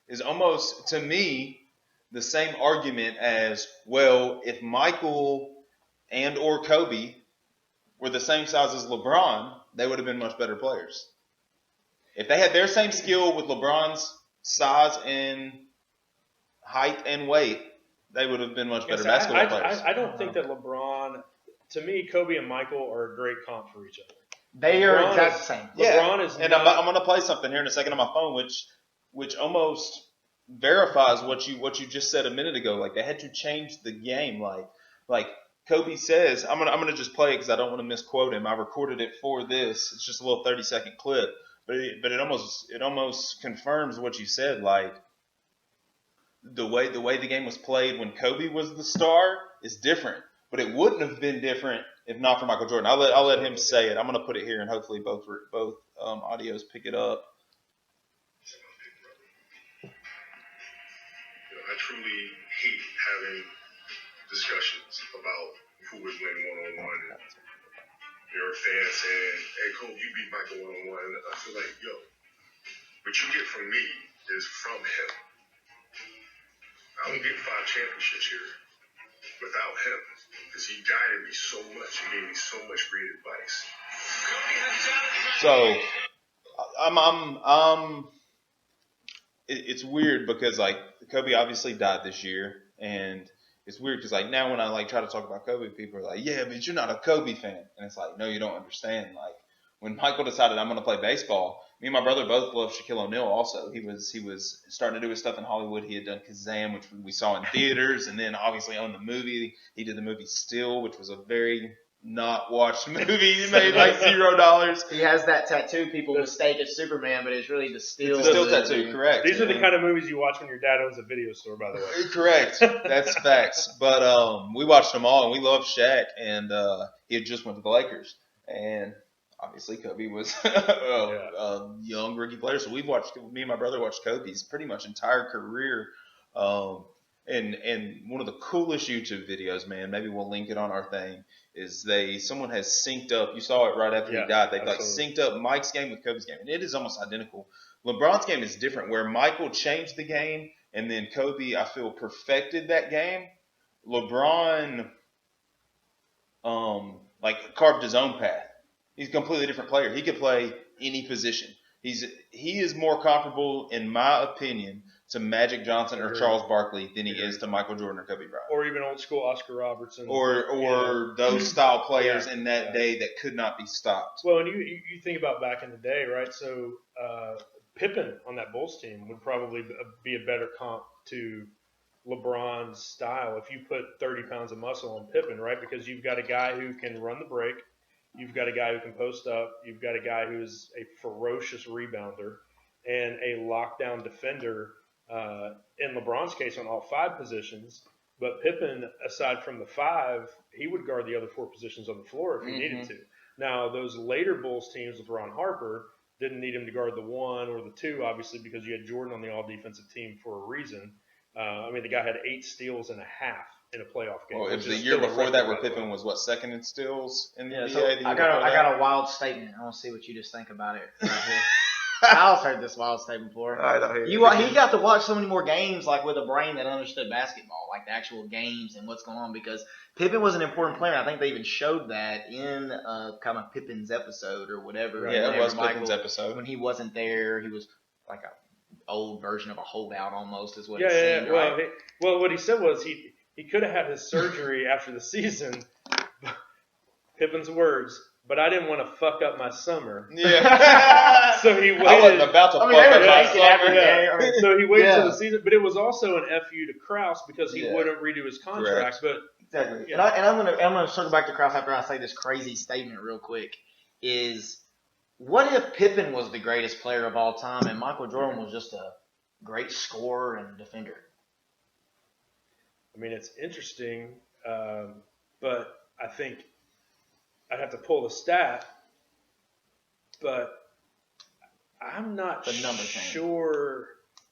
is almost, to me, the same argument as, well, if Michael and or Kobe were the same size as LeBron, they would have been much better players. If they had their same skill with LeBron's size and height and weight, they would have been much better basketball players. I don't think that LeBron, to me, Kobe and Michael are a great comp for each other. They are LeBron exactly is- the same. LeBron is and not, I'm going to play something here in a second on my phone, which almost verifies what you just said a minute ago. Like, they had to change the game. Like Kobe says, I'm gonna just play it because I don't want to misquote him. I recorded it for this. It's just a little 30-second clip, but it almost confirms what you said. Like, the way the game was played when Kobe was the star is different. but it wouldn't have been different if not for Michael Jordan. I'll let him say it. I'm going to put it here, and hopefully both audios pick it up. I truly hate having discussions about who would win one-on-one. You're a fan saying, hey, Kobe, you beat Michael one-on-one. I feel like, yo, what you get from me is from him. I don't get 5 championships here without him because he guided me so much and gave me so much great advice. So, it's weird because like Kobe obviously died this year, and it's weird because like now when I like try to talk about Kobe, people are like, yeah, but you're not a Kobe fan, and it's like, no, you don't understand. Like when Michael decided I'm going to play baseball, me and my brother both loved Shaquille O'Neal. Also, he was starting to do his stuff in Hollywood. He had done Kazam, which we saw in theaters, and then obviously owned the movie. He did the movie Still, which was a very not watched movie. He made like $0. He has that tattoo. People mistake as Superman, but it's really the Still. It's a Still tattoo, correct. These are the kind of movies you watch when your dad owns a video store, by the way. Correct. That's facts. But we watched them all, and we loved Shaq, and he had just went to the Lakers. And obviously Kobe was a young rookie player, so me and my brother watched Kobe's pretty much entire career. And one of the coolest YouTube videos, man, maybe we'll link it on our thing, is someone has synced up. You saw it right after he died. They've like synced up Mike's game with Kobe's game, and it is almost identical. LeBron's game is different, where Michael changed the game, and then Kobe, I feel, perfected that game. LeBron, like carved his own path. He's a completely different player. He could play any position. He is more comparable, in my opinion, to Magic Johnson or Charles Barkley than he is to Michael Jordan or Kobe Bryant. Or even old school Oscar Robertson. Or those style players in that day that could not be stopped. Well, and you think about back in the day, right? So Pippen on that Bulls team would probably be a better comp to LeBron's style if you put 30 pounds of muscle on Pippen, right? Because you've got a guy who can run the break. You've got a guy who can post up. You've got a guy who's a ferocious rebounder and a lockdown defender. In LeBron's case, on all 5 positions, but Pippen, aside from the 5, he would guard the other 4 positions on the floor if he needed to. Now, those later Bulls teams with Ron Harper didn't need him to guard the 1 or the 2, obviously, because you had Jordan on the all-defensive team for a reason. I mean, the guy had 8 steals and a half in a playoff game. Well, it was the year before that where Pippen was, second in steals in the NBA? So I got a wild statement. I want to see what you just think about it right here. I've heard this wild statement before. All right, he got to watch so many more games, like with a brain that understood basketball, like the actual games and what's going on. Because Pippen was an important player. I think they even showed that in kind of Pippen's episode or whatever. Yeah, it was Pippen's episode. When he wasn't there, he was like a old version of a holdout almost, is what it seemed. Well, right? Well, what he said was he could have had his surgery after the season. Pippen's words. But I didn't want to fuck up my summer. Yeah. So he waited. I wasn't about to fuck up my summer. Yeah. So he waited till the season. But it was also an FU to Krause because he wouldn't redo his contract. Correct. But exactly. Yeah. And I'm gonna circle back to Krause after I say this crazy statement real quick. Is what if Pippen was the greatest player of all time and Michael Jordan was just a great scorer and defender? I mean, it's interesting, but I think I'd have to pull the stat, but I'm not sure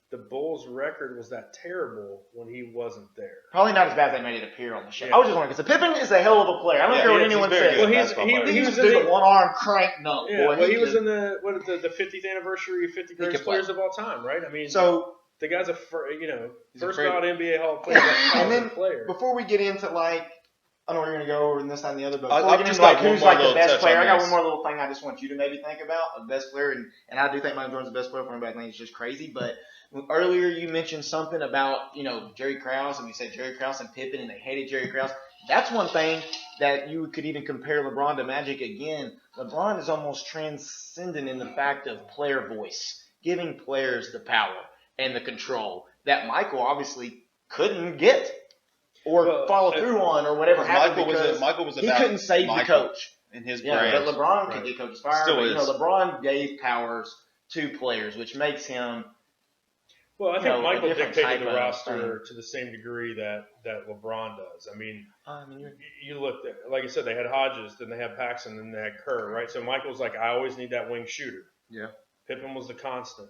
the Bulls' record was that terrible when he wasn't there. Probably not as bad as they made it appear on the show. Yeah. I was just wondering, because Pippen is a hell of a player. I don't care what anyone says. Well, he was in the one-arm crank no. Yeah, boy, he was in the 50th anniversary of 50 greatest players of all time, right? I mean, so the guy's first ballot NBA Hall of Fame and then player. Before we get into I know we're going to go over this, that, and the other, but I'll just who's the best player, I got one more little thing I just want you to maybe think about, the best player, and I do think Michael Jordan's the best player for anybody. I think it's just crazy, but earlier you mentioned something about, Jerry Krause, and we said Jerry Krause and Pippen, and they hated Jerry Krause. That's one thing that you could even compare LeBron to Magic again. LeBron is almost transcendent in the fact of player voice, giving players the power and the control that Michael obviously couldn't get. Or follow through on, or whatever happened Michael was he couldn't save the coach. In his brand. But LeBron could get coaches fired. Still is. LeBron gave powers to players, which makes him Well, I think Michael different dictated the type of roster to the same degree that LeBron does. I mean, you look at, like I said, they had Hodges, then they had Paxson, then they had Kerr, right? So Michael's like, I always need that wing shooter. Yeah. Pippen was the constant.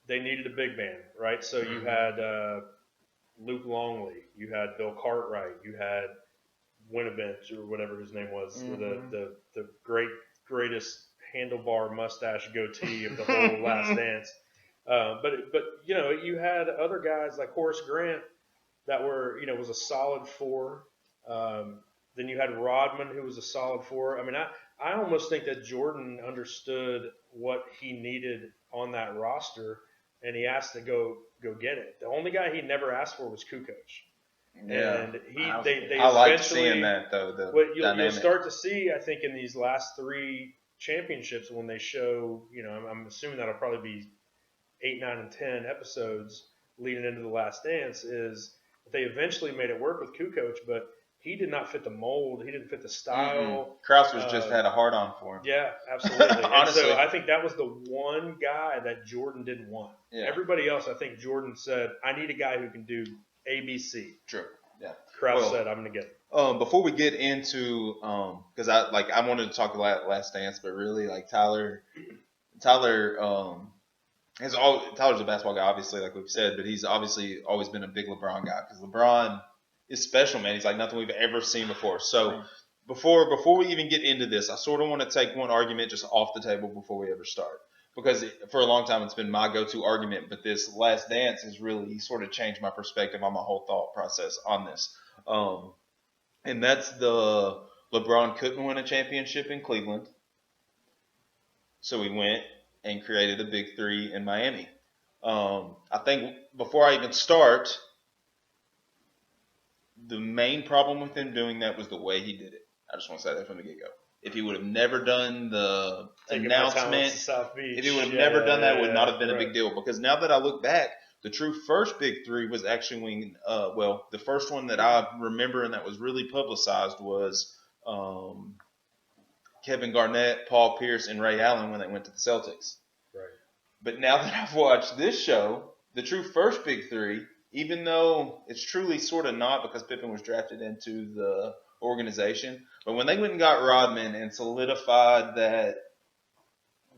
They needed a big man, right? So you had Luke Longley, you had Bill Cartwright, you had Winovich or whatever his name was, the greatest handlebar mustache goatee of the whole Last Dance. But you know, you had other guys like Horace Grant that were, you know, was a solid 4. Then you had Rodman, who was a solid 4. I mean, I almost think that Jordan understood what he needed on that roster, and he asked to go get it. The only guy he never asked for was Kukoc. Yeah. And they I like eventually, seeing that though. What you'll start to see, I think, in these last 3 championships when they show, you know, I'm assuming that'll probably be 8, 9, and 10 episodes leading into the Last Dance, is they eventually made it work with Kukoc, but he did not fit the mold. He didn't fit the style. Krause was just had a hard on for him. Yeah, absolutely. Honestly. And so I think that was the one guy that Jordan didn't want. Yeah. Everybody else, I think Jordan said, I need a guy who can do ABC. True. Yeah. Krause said, I'm going to get it. Before we get into, because I wanted to talk about Last Dance, but really, like, Tyler's a basketball guy, obviously, like we've said, but he's obviously always been a big LeBron guy, because LeBron is special, man. He's like nothing we've ever seen before. So before we even get into this, I sort of want to take one argument just off the table before we ever start, because for a long time it's been my go-to argument, but this Last Dance has really sort of changed my perspective on my whole thought process on this. And that's the LeBron couldn't win a championship in Cleveland, so he went and created a big 3 in Miami. I think before I even start, the main problem with him doing that was the way he did it. I just want to say that from the get-go. If he would have never done the announcement, if he would have never done that, it would not have been a big deal. Because now that I look back, the true first big 3 was actually when, the first one that I remember and that was really publicized was Kevin Garnett, Paul Pierce, and Ray Allen when they went to the Celtics. Right. But now that I've watched this show, the true first big 3, even though it's truly sort of not because Pippen was drafted into the organization, but when they went and got Rodman and solidified that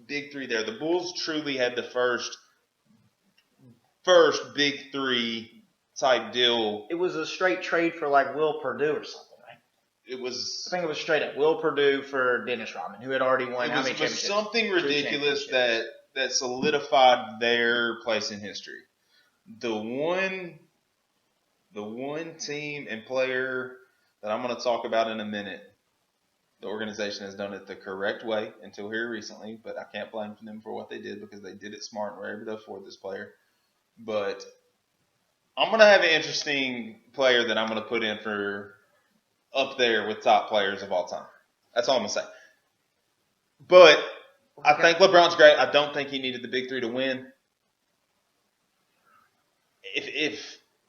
big 3 there, the Bulls truly had the first big 3 type deal. It was a straight trade for like Will Perdue or something, right? It was. I think it was straight up Will Perdue for Dennis Rodman, who had already won how many championships? It was something ridiculous that solidified their place in history. The one team and player that I'm going to talk about in a minute, the organization has done it the correct way until here recently, but I can't blame them for what they did because they did it smart and were able to afford this player. But I'm going to have an interesting player that I'm going to put in for up there with top players of all time. That's all I'm going to say. But I think LeBron's great. I don't think he needed the big 3 to win.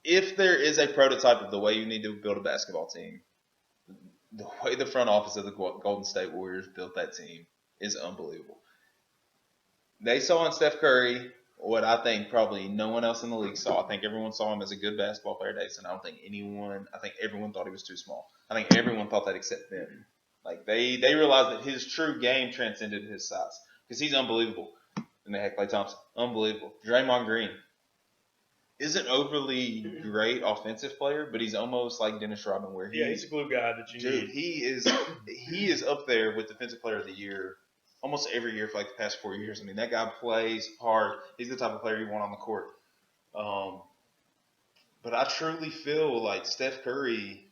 If there is a prototype of the way you need to build a basketball team, the way the front office of the Golden State Warriors built that team is unbelievable. They saw in Steph Curry what I think probably no one else in the league saw. I think everyone saw him as a good basketball player, Dason. I think everyone thought he was too small. I think everyone thought that except them. Like they realized that his true game transcended his size because he's unbelievable. And they had Klay Thompson, unbelievable. Draymond Green isn't overly great offensive player, but he's almost like Dennis Rodman, where he's a glue guy that you need. He is up there with Defensive Player of the Year almost every year for like the past 4 years. I mean, that guy plays hard. He's the type of player you want on the court. But I truly feel like Steph Curry,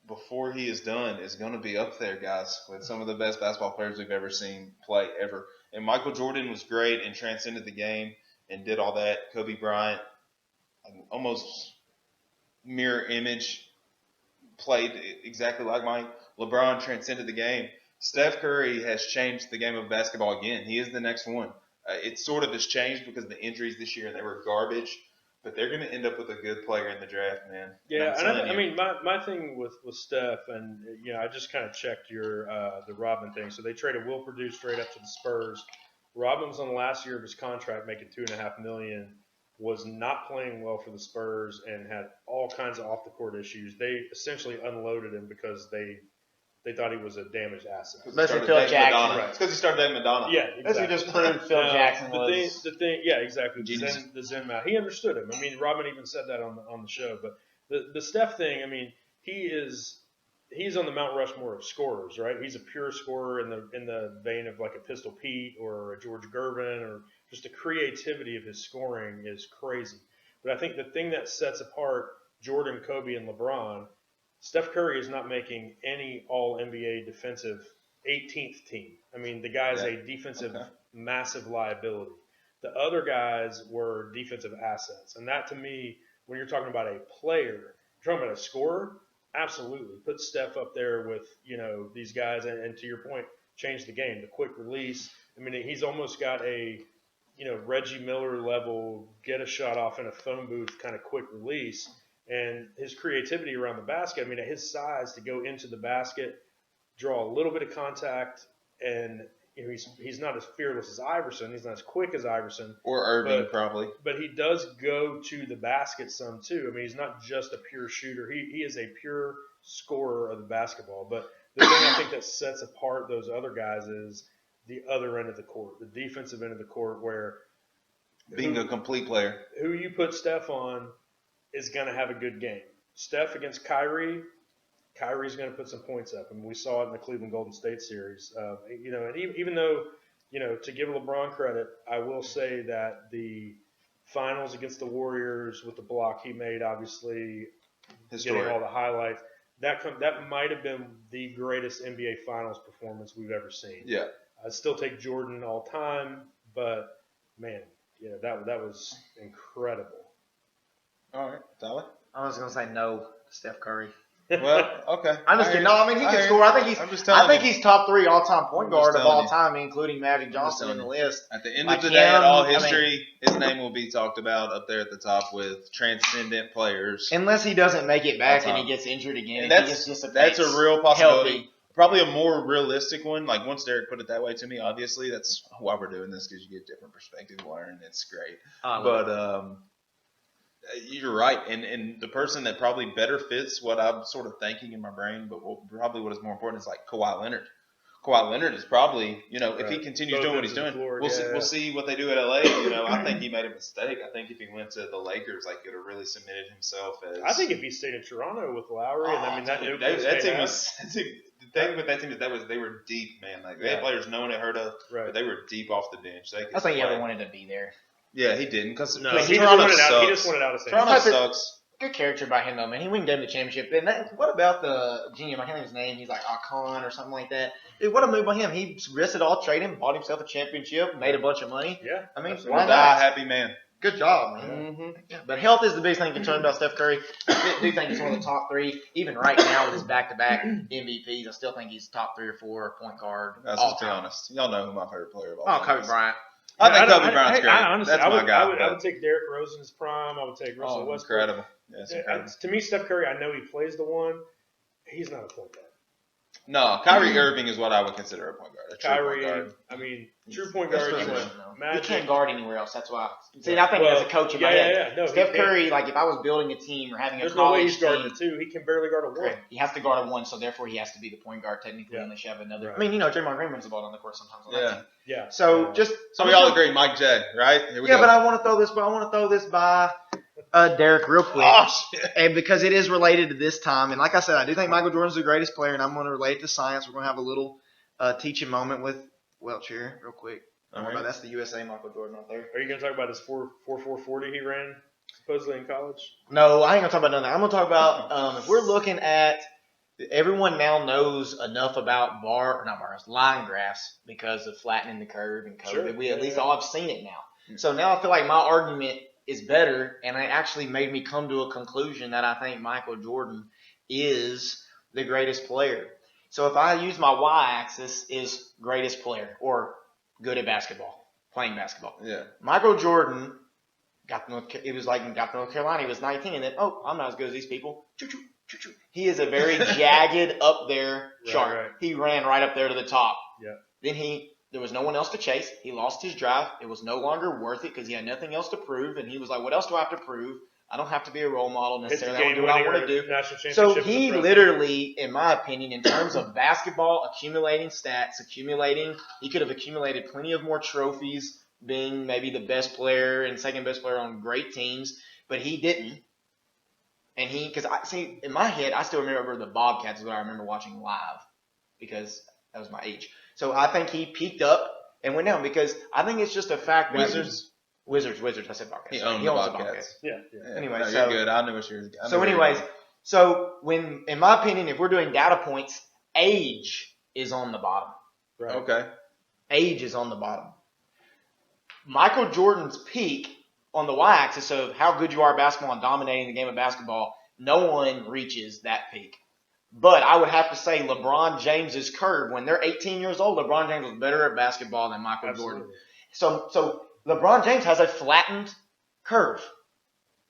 before he is done, is going to be up there, guys, with some of the best basketball players we've ever seen play ever. And Michael Jordan was great and transcended the game and did all that. Kobe Bryant, almost mirror image, played exactly like Mike. LeBron transcended the game. Steph Curry has changed the game of basketball again. He is the next one. It sort of has changed because of the injuries this year, and they were garbage. But they're going to end up with a good player in the draft, man. Yeah, and I mean, my thing with Steph, and I just kind of checked the Rodman thing. So they traded Will Perdue straight up to the Spurs. Rodman was on the last year of his contract, making $2.5 million. was not playing well for the Spurs and had all kinds of off-the-court issues. They essentially unloaded him because they thought he was a damaged asset. Especially Phil Jackson. Right. It's because he started dating Madonna. Yeah, exactly. That's just proved Phil Jackson was. The thing, yeah, exactly. Genius. The Zen mouth. He understood him. I mean, Robin even said that on the show. But the Steph thing, I mean, he's on the Mount Rushmore of scorers, right? He's a pure scorer in the vein of like a Pistol Pete or a George Gervin, or just the creativity of his scoring is crazy. But I think the thing that sets apart Jordan, Kobe, and LeBron, Steph Curry is not making any All-NBA defensive 18th team. I mean, the guy's a defensive massive liability. The other guys were defensive assets. And that, to me, when you're talking about a player, you're talking about a scorer, absolutely. Put Steph up there with, these guys. And to your point, change the game. The quick release. I mean, he's almost got a, Reggie Miller level, get a shot off in a phone booth kind of quick release. And his creativity around the basket, I mean, at his size, to go into the basket, draw a little bit of contact, and he's not as fearless as Iverson. He's not as quick as Iverson. Or Irving, probably. But he does go to the basket some, too. I mean, he's not just a pure shooter. He is a pure scorer of the basketball. But the thing I think that sets apart those other guys is the other end of the court, the defensive end of the court, where being a complete player. Who you put Steph on is going to have a good game. Steph against Kyrie's going to put some points up, and we saw it in the Cleveland Golden State series. And even though, to give LeBron credit, I will say that the finals against the Warriors with the block he made, obviously getting all the highlights, that might have been the greatest NBA Finals performance we've ever seen. Yeah, I'd still take Jordan all time, but man, that was incredible. All right, Tyler? I was going to say no to Steph Curry. Well, okay. I'm just kidding. No, I mean, he can score. I think he's top 3 all-time point guard of all time, including Magic Johnson in the list. At the end of the day, in all history, his name will be talked about up there at the top with transcendent players. Unless he doesn't make it back and he gets injured again. And that's a real possibility. Healthy. Probably a more realistic one. Like, once Derek put it that way to me, obviously, that's why we're doing this, because you get different perspective to learn. It's great. You're right. And the person that probably better fits what I'm sort of thinking in my brain, but probably what is more important is like Kawhi Leonard. Kawhi Leonard is probably, if he continues doing what he's doing, we'll see what they do at E.L.A. I think he made a mistake. I think if he went to the Lakers, like, it would have really cemented himself as. I think if he stayed in Toronto with Lowry, that team was. The thing with that team is they were deep, man. Like, they had players no one had heard of, but they were deep off the bench. I don't think he ever wanted to be there. Yeah, he didn't. Because he just wanted out of San Toronto sucks. Good character by him, though, man. He wouldn't get him the championship. And what about the GM? I can't think of his name. He's like Akon or something like that. Dude, what a move by him. He risked it all, traded him, bought himself a championship, made a bunch of money. Yeah. I mean, why not? Happy man. Good job, man. Mm-hmm. Yeah. But health is the biggest thing concerned about Steph Curry. I do think he's one of the top 3. Even right now with his back-to-back MVPs, I still think he's top 3 or 4 point guard. Let's be honest. Y'all know who my favorite player of all time Kobe Bryant. I think Kobe Bryant's great. Honestly, that's my guy. I would take Derrick Rose in his prime. I would take Russell Westbrook. Incredible. Yes, incredible. To me, Steph Curry, I know he plays the one. He's not a point guard. No, Kyrie Irving is what I would consider a point guard. Kyrie, I mean, true point guard. He can't guard anywhere else. That's why. See, I think as a coach in my head, no, Steph Curry, like if I was building a team or having a college team. There's no way he's guarding a 2. He can barely guard a 1. Right. He has to guard a 1, so therefore he has to be the point guard technically unless you have another. Right. I mean, Draymond Green runs the ball on the court sometimes on that team. Yeah. So So we all agree, Mike J, right? Here we go. But I want to throw this by Derek real quick. And because it is related to this time. And like I said, I do think Michael Jordan's the greatest player, and I'm going to relate it to science. We're going to have a little teaching moment with Welch here real quick. That's the USA Michael Jordan right there. Are you going to talk about his 4.40 he ran supposedly in college? No, I ain't going to talk about none of that. I'm going to talk about if we're looking at everyone now knows enough about line graphs because of flattening the curve and COVID. Sure. We at least all have seen it now. So now I feel like my argument is better, and it actually made me come to a conclusion that I think Michael Jordan is the greatest player. So if I use my y-axis is greatest player or good at basketball, playing basketball. Yeah. Michael Jordan got to North Carolina. He was 19, and then I'm not as good as these people. Choo-choo, choo-choo. He is a very jagged up there chart. Right. He ran right up there to the top. Yeah. Then he There was no one else to chase. He lost his drive. It was no longer worth it because he had nothing else to prove. And he was like, what else do I have to prove? I don't have to be a role model necessarily. I want to do what I want to do. So he literally, in my opinion, in terms of basketball, accumulating stats, he could have accumulated plenty of more trophies, being maybe the best player and second best player on great teams, but he didn't. And because I see in my head, I still remember the Bobcats is what I remember watching live because that was my age. So I think he peaked up and went down because I think it's just a fact that Wizards. I said Bobcats. He owns the Bobcats. Yeah. Anyway, no, you're good. I knew what you were. So, anyways, when, in my opinion, if we're doing data points, age is on the bottom. Right. Okay. Age is on the bottom. Michael Jordan's peak on the y-axis of how good you are at basketball and dominating the game of basketball, no one reaches that peak. But I would have to say LeBron James's curve, when they're 18 years old, LeBron James was better at basketball than Michael Jordan. So LeBron James has a flattened curve.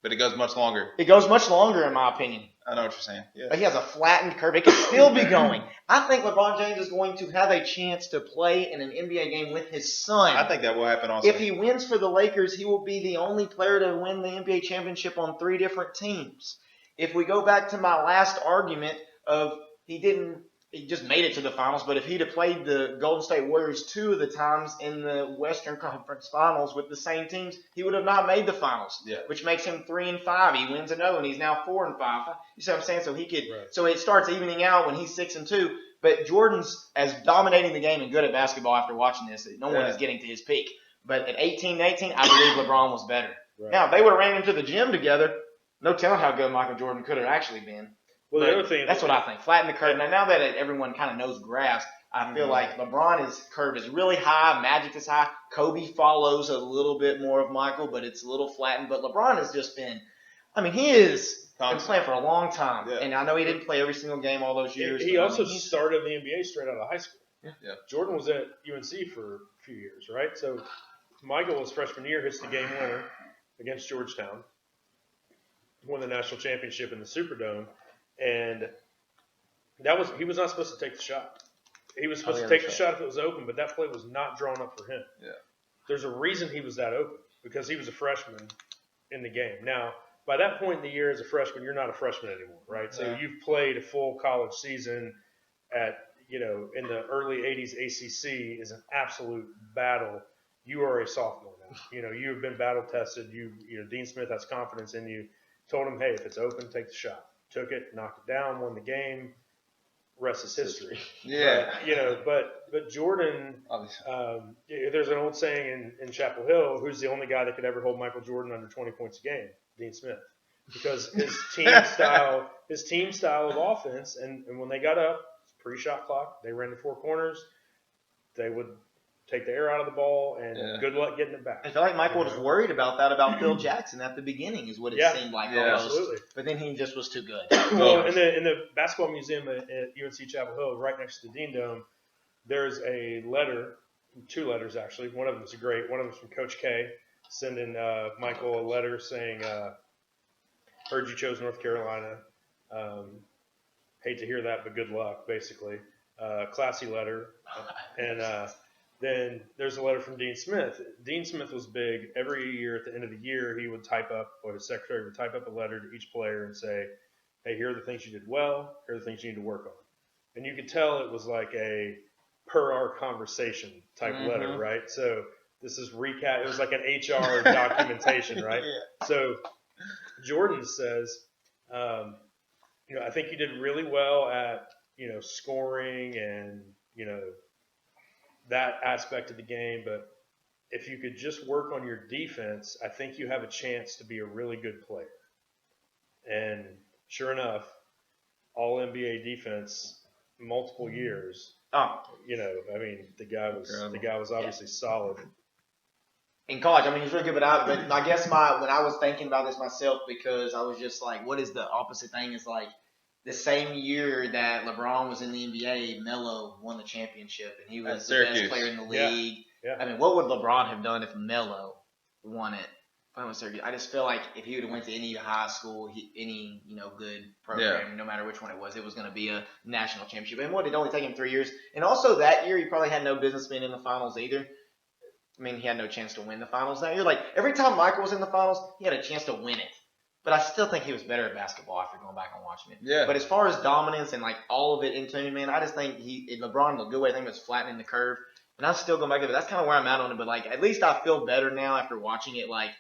But it goes much longer. It goes much longer, in my opinion. I know what you're saying. Yeah. But he has a flattened curve. It can still be going. I think LeBron James is going to have a chance to play in an NBA game with his son. I think that will happen also. If he wins for the Lakers, he will be the only player to win the NBA championship on 3 different teams. If we go back to my last argument of he just made it to the finals, but if he'd have played the Golden State Warriors 2 of the times in the Western Conference Finals with the same teams, he would have not made the finals, which makes him 3-5. He wins a 0, and he's now 4-5. You see what I'm saying? So he could. Right. So it starts evening out when he's 6-2. But Jordan's as dominating the game and good at basketball after watching this. No one is getting to his peak. But at 18 and 18, I believe LeBron was better. Right. Now, if they would have ran into the gym together, no telling how good Michael Jordan could have actually been. Well, the other thing that's what I think. Flatten the curve. Now that everyone kind of knows graphs, I feel like LeBron's curve is really high. Magic is high. Kobe follows a little bit more of Michael, but it's a little flattened. But LeBron has just been – I mean, he has been playing for a long time. Yeah. And I know he didn't play every single game all those years. He also started in the NBA straight out of high school. Yeah. Jordan was at UNC for a few years, right? So Michael, his freshman year, hits the game winner against Georgetown. Won the national championship in the Superdome. And he was not supposed to take the shot. He was supposed to take the shot if it was open, but that play was not drawn up for him. Yeah. There's a reason he was that open, because he was a freshman in the game. Now, by that point in the year as a freshman, you're not a freshman anymore, right? So you've played a full college season at, in the early 80s ACC is an absolute battle. You are a sophomore now. You have been battle tested. Dean Smith has confidence in you. Told him, hey, if it's open, take the shot. Took it, knocked it down, won the game. Rest is history. Yeah. But Jordan, there's an old saying in Chapel Hill, who's the only guy that could ever hold Michael Jordan under 20 points a game? Dean Smith. Because his team style of offense, and when they got up, pre-shot clock, they ran the 4 corners, they would take the air out of the ball, and good luck getting it back. I feel like Michael was worried about that about Phil Jackson at the beginning, is what it seemed like almost. Absolutely. But then he just was too good. Well, in the basketball museum at UNC Chapel Hill, right next to the Dean Dome, there's a letter, 2 letters actually. One of them is great. One of them is from Coach K, sending Michael a letter saying, heard you chose North Carolina. Hate to hear that, but good luck, basically. Classy letter. And then there's a letter from Dean Smith. Dean Smith was big. Every year at the end of the year, he would type up, or his secretary would type up a letter to each player and say, hey, here are the things you did well. Here are the things you need to work on. And you could tell it was like a per our conversation type letter, right? So this is recap. It was like an HR documentation, right? So Jordan says, I think you did really well at, scoring and, that aspect of the game, but if you could just work on your defense, I think you have a chance to be a really good player. And sure enough, all NBA defense, multiple years. The guy was obviously solid. In college, he's really good, but I guess when I was thinking about this myself, because I was just like, what is the opposite thing? Is like, the same year that LeBron was in the NBA, Melo won the championship, and he was the best player in the league. Yeah. What would LeBron have done if Melo won it I just feel like if he would have went to any high school, any good program, no matter which one it was going to be a national championship. And what, it only take him 3 years. And also that year, he probably had no business being in the finals either. I mean, he had no chance to win the finals that year. Like, every time Michael was in the finals, he had a chance to win it. But I still think he was better at basketball after going back and watching it. Yeah. But as far as dominance and, like, all of it into him, man, I just think LeBron, in a good way, I think was flattening the curve. And I'm still going back to it. That's kind of where I'm at on it. But, like, at least I feel better now after watching it. Like,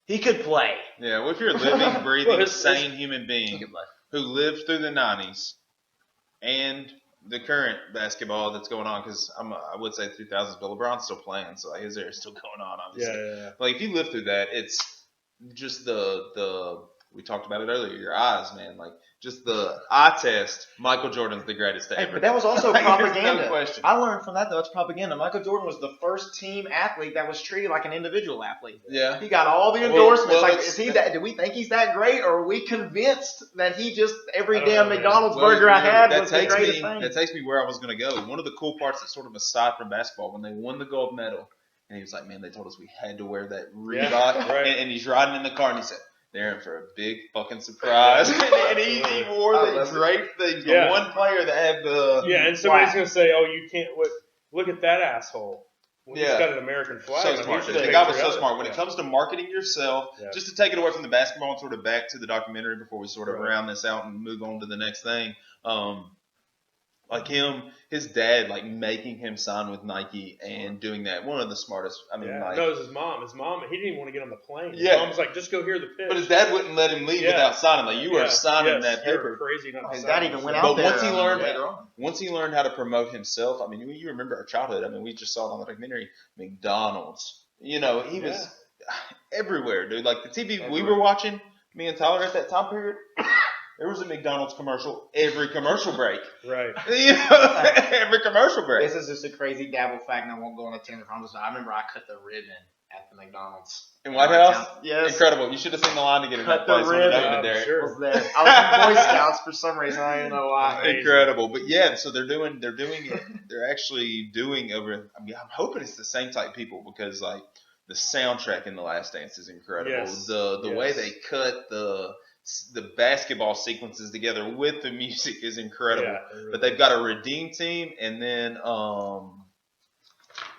he could play. Yeah, well, if you're a living, breathing, Well, sane human being who lived through the 90s and the current basketball that's going on, because I would say 2000s, but LeBron's still playing, so his era is still going on, obviously. Yeah. Like, if you live through that, it's just the we talked about it earlier, your eyes, man. Like, just the eye test, Michael Jordan's the greatest ever. But that was also Like, there's propaganda. no question. I learned from that, though. It's propaganda. Michael Jordan was the first team athlete that was treated like an individual athlete. Yeah. He got all the endorsements. well, like, is he that? Do we think he's that great, or are we convinced that he just every I don't damn know, man. McDonald's Well, burger I had that was the takes greatest me, thing? That takes me where I was going to go. One of the cool parts that's sort of aside from basketball, when they won the gold medal, and he was like, man, they told us we had to wear that Reebok. right. And he's riding in the car, and he said, they're in for a big fucking surprise. and he wore the draped thing. The Yeah. one player that had the... Yeah, and somebody's going to say, oh, you can't look at that asshole. Well, Yeah. He's got an American flag. So on. He smart. should The take guy was care so of it. smart. When it comes to marketing yourself, just to take it away from the basketball and sort of back to the documentary before we sort of round this out and move on to the next thing, like his dad, like making him sign with Nike and doing that. One of the smartest. I mean, like, no, it was his mom. His mom, he didn't even want to get on the plane. His Yeah. mom was like, just go hear the pitch. but his dad wouldn't let him leave without signing. Like, you were signing that you're paper. crazy. Not to His sign dad even it. went out But there. Later on. once he learned how to promote himself, I mean, you remember our childhood. I mean, we just saw it on the documentary. McDonald's. He was everywhere, dude. Like, the TV we were watching, me and Tyler at that time period, there was a McDonald's commercial every commercial break. Right. Every commercial break. This is just a crazy dabble fact, and I won't go on a tangent from this. I remember I cut the ribbon at the McDonald's. In White House? Yes. Incredible. You should have seen the line to get in Cut that the place when you ribbon. opened it, Derek. Sure. Was there. I was in Boy Scouts for some reason. I don't even know why. Amazing. Incredible. But yeah, so they're doing it. They're actually doing over. I mean, I'm hoping it's the same type people because like the soundtrack in The Last Dance is incredible. Yes. The way they cut the basketball sequences together with the music is incredible. Yeah, really But they've got a redeem team, and then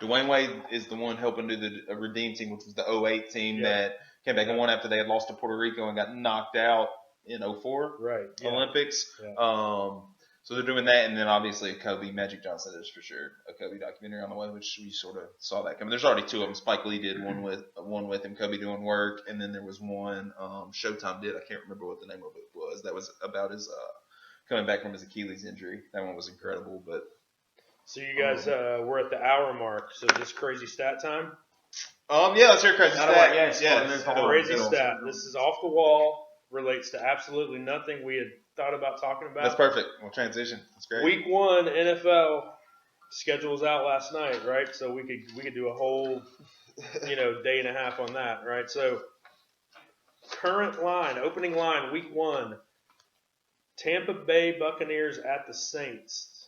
Dwayne Wade is the one helping do the redeem team, which was the 08 team that came back and won after they had lost to Puerto Rico and got knocked out in 04 Olympics. Yeah. So they're doing that, and then obviously a Kobe, Magic Johnson is for sure a Kobe documentary on the way, which we sort of saw that coming. There's already two of them. Spike Lee did one with him, Kobe doing work, and then there was one Showtime did. I can't remember what the name of it was. That was about his coming back from his Achilles injury. That one was incredible. But so you guys we're at the hour mark. So this crazy stat time. yeah, let's hear crazy stat. Yes. Crazy stat. This is off the wall. Relates to absolutely nothing we had thought about talking about. That's perfect. We'll transition. That's great. Week 1 NFL schedule was out last night, right? So we could do a whole day and a half on that, right? So current line, opening line, week 1, Tampa Bay Buccaneers at the Saints.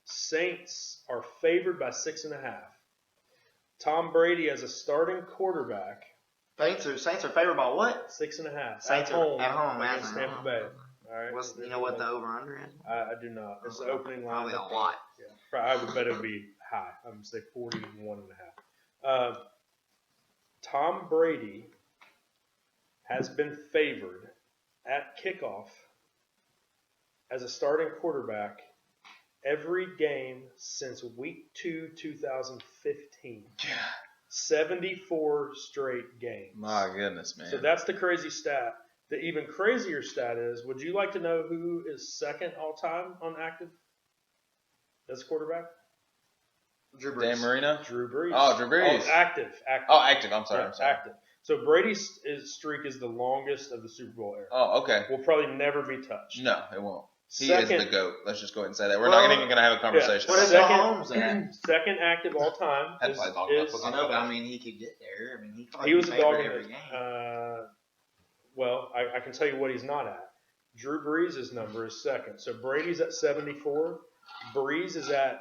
Saints are favored by 6.5. Tom Brady as a starting quarterback. Saints are favored by what? 6.5. Saints at home at against home. Tampa Bay. All right. You know what the over/under is? I do not. It's the opening line. Probably a lot. Yeah. I would bet it would be high. I'm going to say 41.5. Tom Brady has been favored at kickoff as a starting quarterback every game since week 2, 2015. 74 straight games. My goodness, man. So that's the crazy stat. The even crazier stat is, would you like to know who is second all-time on active as a quarterback? Drew Brees. Dan Marino? Drew Brees. Oh, Drew Brees. Oh, active. Oh, active. I'm sorry. Active. So Brady's streak is the longest of the Super Bowl era. Oh, okay. Will probably never be touched. No, it won't. He Second, is the GOAT. Let's just go ahead and say that. We're not even going to have a conversation. What is Mahomes at? Second active all time That's is, like dog is football. I know, but I mean, he could get there. I mean, he was a dog in every it. game. Well, I can tell you what he's not at. Drew Brees' number is second. So Brady's at 74. Brees is at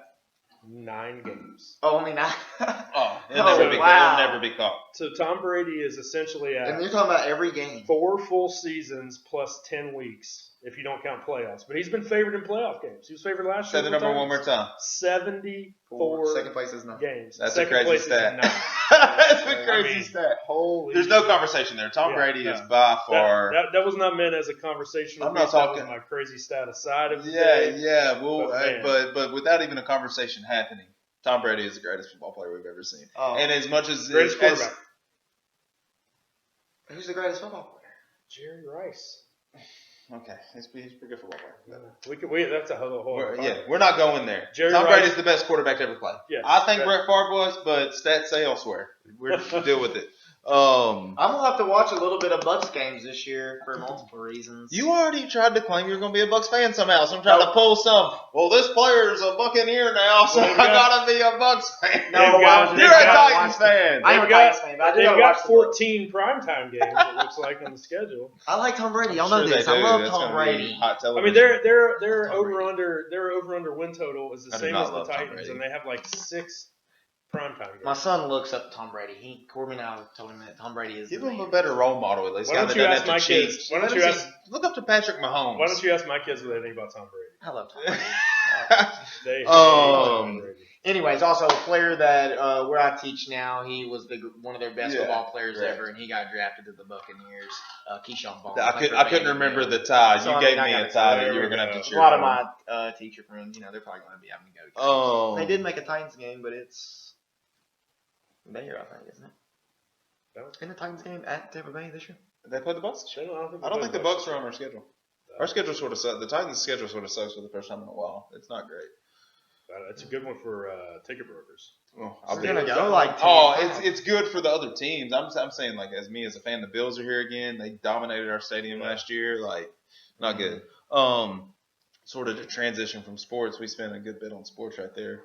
9 games. Oh, only 9. He'll never be caught. So Tom Brady is essentially at And you're talking about every game. 4 full seasons plus 10 weeks if you don't count playoffs. But he's been favored in playoff games. He was favored last year. Say the number one more time. 74 Second place is 9. games. That's Second a crazy place stat. Is 9. That's a crazy stat. Holy There's no shit. conversation there. Tom Brady is by far. That was not meant as a conversation. I'm not talking my crazy stat aside of the day. Yeah. Well, But but without even a conversation happening, Tom Brady is the greatest football player we've ever seen. Oh. And as much as Greatest quarterback. Who's the greatest football player? Jerry Rice. Okay, he's a pretty good football player. That's a whole We're not going there. Jerry Tom Rice. Brady's the best quarterback to ever play. Yes, I think Brett Favre was, but stats say elsewhere. We're deal with it. I'm gonna have to watch a little bit of Bucks games this year for multiple reasons. You already tried to claim you were going to be a Bucks fan somehow, so I'm trying to pull some. Well, this player's a Buccaneer now, so I gotta be a Bucks fan. No, you're a Titans fan. I'm a Titans fan, but I do They've gotta got watch the 14 primetime games. It looks like on the schedule. I like Tom Brady. Y'all I'm know sure this. they I do. love That's Tom gonna be Brady. hot I television. mean, their Tom over under win total is the I do same not as the love Tom Titans, Brady. and they have like 6 primetime games. My son looks up to Tom Brady. Corbin and I told him that Tom Brady is. Give the him man. a better role model at least. Why Guy don't that you doesn't ask have my to kids? cheat. Why don't you ask? Look up to Patrick Mahomes. Why don't you ask my kids what they think about Tom Brady? I love Tom Brady. They hate Um, Tom Brady. Anyways, also a player that where I teach now, he was one of their best Yeah, football players right. ever, and he got drafted to the Buccaneers. Keyshawn Vaughn. I couldn't remember the tie. So, You I gave mean, I me got a it. tie that There you were we going to have go. to A cheer lot of for. my teacher friends, they're probably going to be having to go. Oh. They did make a Titans game, but it's there, I think, isn't it? No. In the Titans game at Tampa Bay this year. They played the Bucks? I I don't think the Bucks are on our schedule. Our schedule sort of sucks. The Titans' schedule sort of sucks for the first time in a while. It's not great. It's a good one for ticket brokers. Well, We're gonna go like 10 Oh, times. it's good for the other teams. I'm saying, like, as me as a fan, the Bills are here again. They dominated our stadium last year. Like, not good. Sort of to transition from sports, we spent a good bit on sports right there.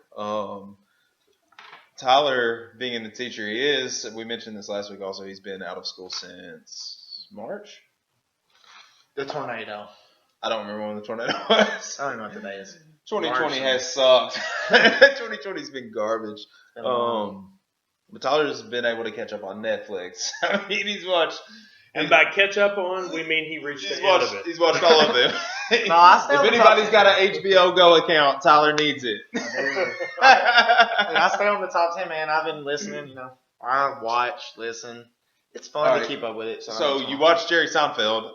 Tyler, being the teacher he is, we mentioned this last week also, he's been out of school since March. The tornado. I don't remember when the tornado was. I don't know what today is. 2020 has sucked. 2020's been garbage. But Tyler's been able to catch up on Netflix. I mean, he's watched. And by catch up on, we mean he reached the He's end of it. He's watched all of them. No, I stay If on the anybody's top got an HBO Go account, Tyler needs it. I stay on the top 10, man. I've been listening, I watch, listen. It's fun All to right. keep up with it. So you watched Jerry Seinfeld.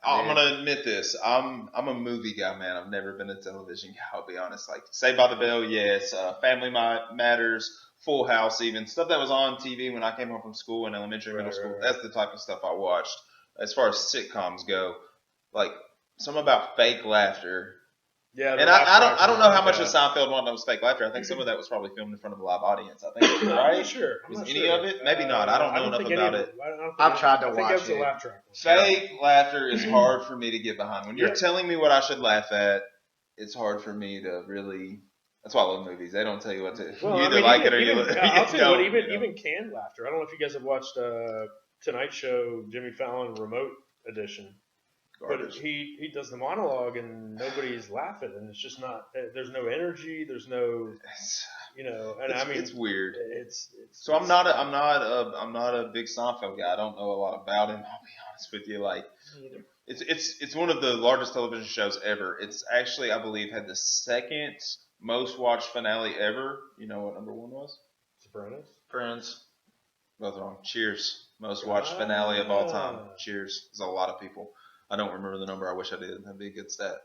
I'm gonna admit this. I'm a movie guy, man. I've never been a television guy. I'll be honest. Like Saved by the Bell, yes. Family Matters, Full House, even stuff that was on TV when I came home from school in elementary, middle school. Right. That's the type of stuff I watched. As far as sitcoms go, like something about fake laughter. Yeah, And I don't know how much of Seinfeld one was fake laughter. I think some of that was probably filmed in front of a live audience. I think, I'm right? not sure. Was any of it? Maybe not. I don't know enough about it. I've tried to I think watch was a it. laugh track. Fake laughter is hard for me to get behind. When you're Yeah. telling me what I should laugh at, it's hard for me to really. That's why I love movies. They don't tell you what to. Well, you I either mean, like even, it or you. even, I'll tell you what, don't, even canned laughter. I don't know if you guys have watched Tonight Show, Jimmy Fallon Remote Edition. Garbage. But he does the monologue and nobody's laughing, and it's just not. There's no energy. There's no, and I mean, it's weird. It's So I'm not a big Seinfeld guy. I don't know a lot about him. I'll be honest with you. Like, it's one of the largest television shows ever. It's actually, I believe, had the second most watched finale ever. You know what number one was? Sopranos. Friends. Both wrong. Cheers. Most watched finale of all time. Cheers. There's a lot of people. I don't remember the number. I wish I did. That'd be a good stat.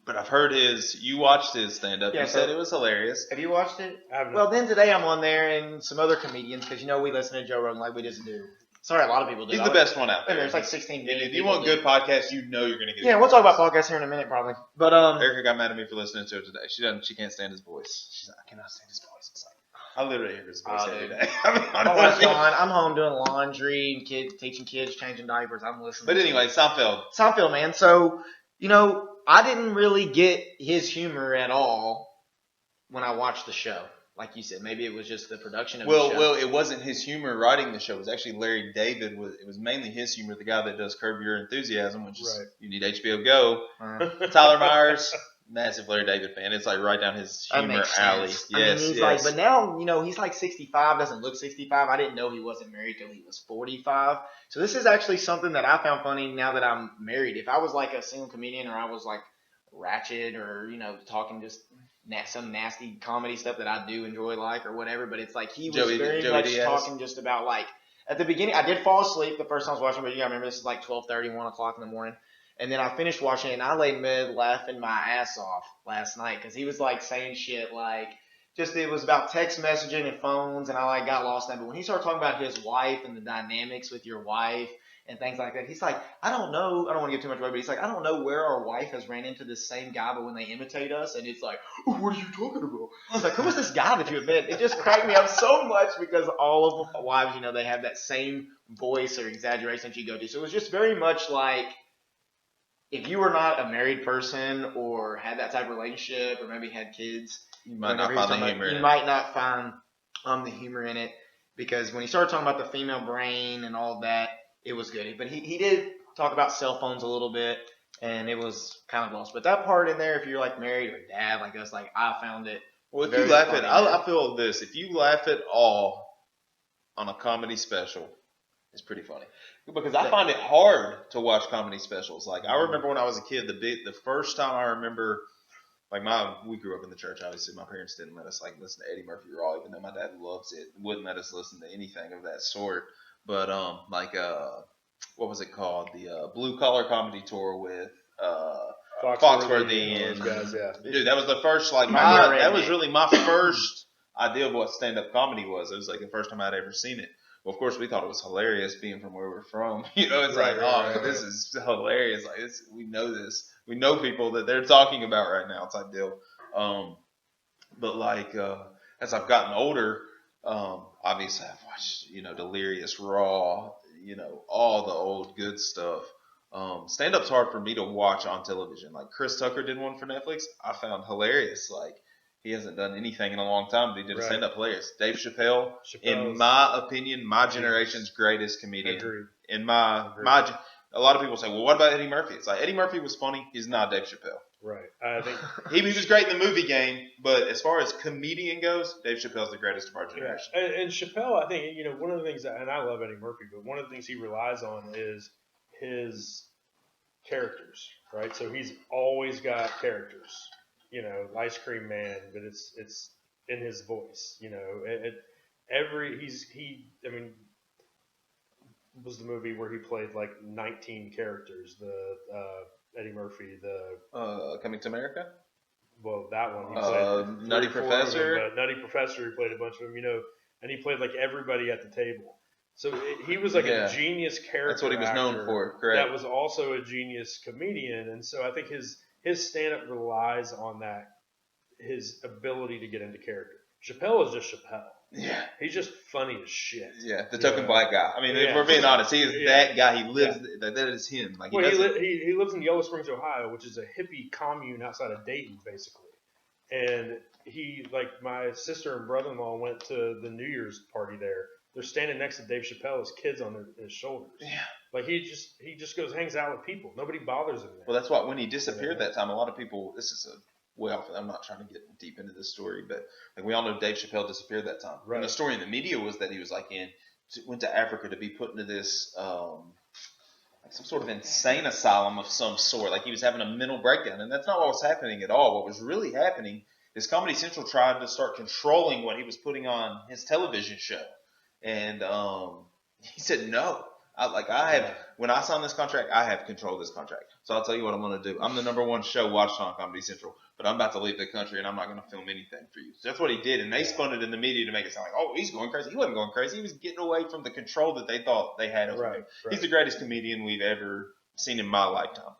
But I've heard you watched his stand-up. Yeah, You said it was hilarious. Have you watched it? I haven't. Well, then today I'm on there and some other comedians because we listen to Joe Rogan like we just do. Sorry, a lot of people do. He's the best one out there. There's like 16 million. If you want good podcasts, you know you're going to get Yeah, we'll talk about podcasts here in a minute probably. But Erica got mad at me for listening to it today. She can't stand his voice. She's like, I cannot stand his voice. It's like, I literally hear his voice every day. I'm home doing laundry, teaching kids, changing diapers. I'm listening. But anyway, Seinfeld, man. So, I didn't really get his humor at all when I watched the show. Like you said, maybe it was just the production of the show. Well, it wasn't his humor writing the show. It was actually Larry David. It was mainly his humor, the guy that does Curb Your Enthusiasm, which is, you need HBO Go. Tyler Myers, massive Larry David fan. It's like right down his That humor makes alley. sense. Yes, I mean, he's yes. like, but now, he's like 65, doesn't look 65. I didn't know he wasn't married till he was 45. So this is actually something that I found funny now that I'm married. If I was like a single comedian or I was like ratchet or, talking just some nasty comedy stuff that I do enjoy or whatever, but it's like he was very much talking just about like, at the beginning, I did fall asleep the first time I was watching, but you gotta remember this is like 12:30, 1 o'clock in the morning. And then I finished watching it, and I laid in bed laughing my ass off last night because he was like saying shit like, it was about text messaging and phones, and I like got lost in that. But when he started talking about his wife and the dynamics with your wife and things like that, he's like, I don't know, I don't want to give too much away, but he's like, I don't know where our wife has ran into this same guy, but when they imitate us, and it's like, oh, what are you talking about? I was like, who was this guy that you have met? It just cracked me up so much because all of the wives, they have that same voice or exaggeration that you go to. So it was just very much like, if you were not a married person or had that type of relationship or maybe had kids, you might not find the humor in it. You might not find the humor in it because when he started talking about the female brain and all that, it was good. But he did talk about cell phones a little bit, and it was kind of lost. But that part in there, if you're like married or dad like us, like I found it. Well, if you laugh at, I feel this. If you laugh at all on a comedy special, it's pretty funny. Because I find it hard to watch comedy specials. Like I remember when I was a kid, the first time I remember, like we grew up in the church. Obviously, my parents didn't let us like listen to Eddie Murphy Raw, even though my dad loves it. Wouldn't let us listen to anything of that sort. But what was it called? The Blue Collar Comedy Tour with Foxworthy and those guys. Yeah, dude, that was the first that was really my first idea of what stand up comedy was. It was like the first time I'd ever seen it. Well, of course, we thought it was hilarious being from where we're from. It's this is hilarious. Like we know this. We know people that they're talking about right now type deal. But like as I've gotten older, obviously I've watched Delirious, Raw, all the old good stuff. Stand up's hard for me to watch on television. Like Chris Tucker did one for Netflix. I found hilarious. Like he hasn't done anything in a long time, but he did a stand-up hilarious. Dave Chappelle, in my opinion, my generation's greatest comedian. Agreed. In a lot of people say, well, what about Eddie Murphy? It's like Eddie Murphy was funny. He's not Dave Chappelle. Right. I think he was great in the movie game, but as far as comedian goes, Dave Chappelle's the greatest of our generation. Yeah. And Chappelle, I think, one of the things and I love Eddie Murphy, but one of the things he relies on is his characters, right? So he's always got characters. Ice Cream Man, but it's in his voice. Was the movie where he played like 19 characters? The Eddie Murphy, Coming to America. Well, that one he played Nutty Professor. Them, Nutty Professor, he played a bunch of them. And he played like everybody at the table. So he was like a genius character. That's what he was known for. Correct. That was also a genius comedian, and so I think his stand-up relies on that, his ability to get into character. Chappelle is just Chappelle. Yeah. He's just funny as shit. Yeah, the token black guy. I mean, if we're being honest, he is that guy. He lives, that is him. Like he lives in Yellow Springs, Ohio, which is a hippie commune outside of Dayton, basically. And my sister and brother-in-law went to the New Year's party there. They're standing next to Dave Chappelle, his kids on his shoulders. Yeah. Like he just goes hangs out with people. Nobody bothers him there. Well, that's why when he disappeared that time, a lot of people. This is I'm not trying to get deep into this story, but like we all know Dave Chappelle disappeared that time. Right. And the story in the media was that he was went to Africa to be put into this some sort of insane asylum of some sort. Like he was having a mental breakdown, and that's not what was happening at all. What was really happening is Comedy Central tried to start controlling what he was putting on his television show. And he said no. When I signed this contract, I have control of this contract. So I'll tell you what I'm going to do. I'm the number one show watched on Comedy Central, but I'm about to leave the country and I'm not going to film anything for you. So that's what he did, and they spun it in the media to make it sound like, oh, he's going crazy. He wasn't going crazy. He was getting away from the control that they thought they had over him. Right. He's the greatest comedian we've ever seen in my lifetime.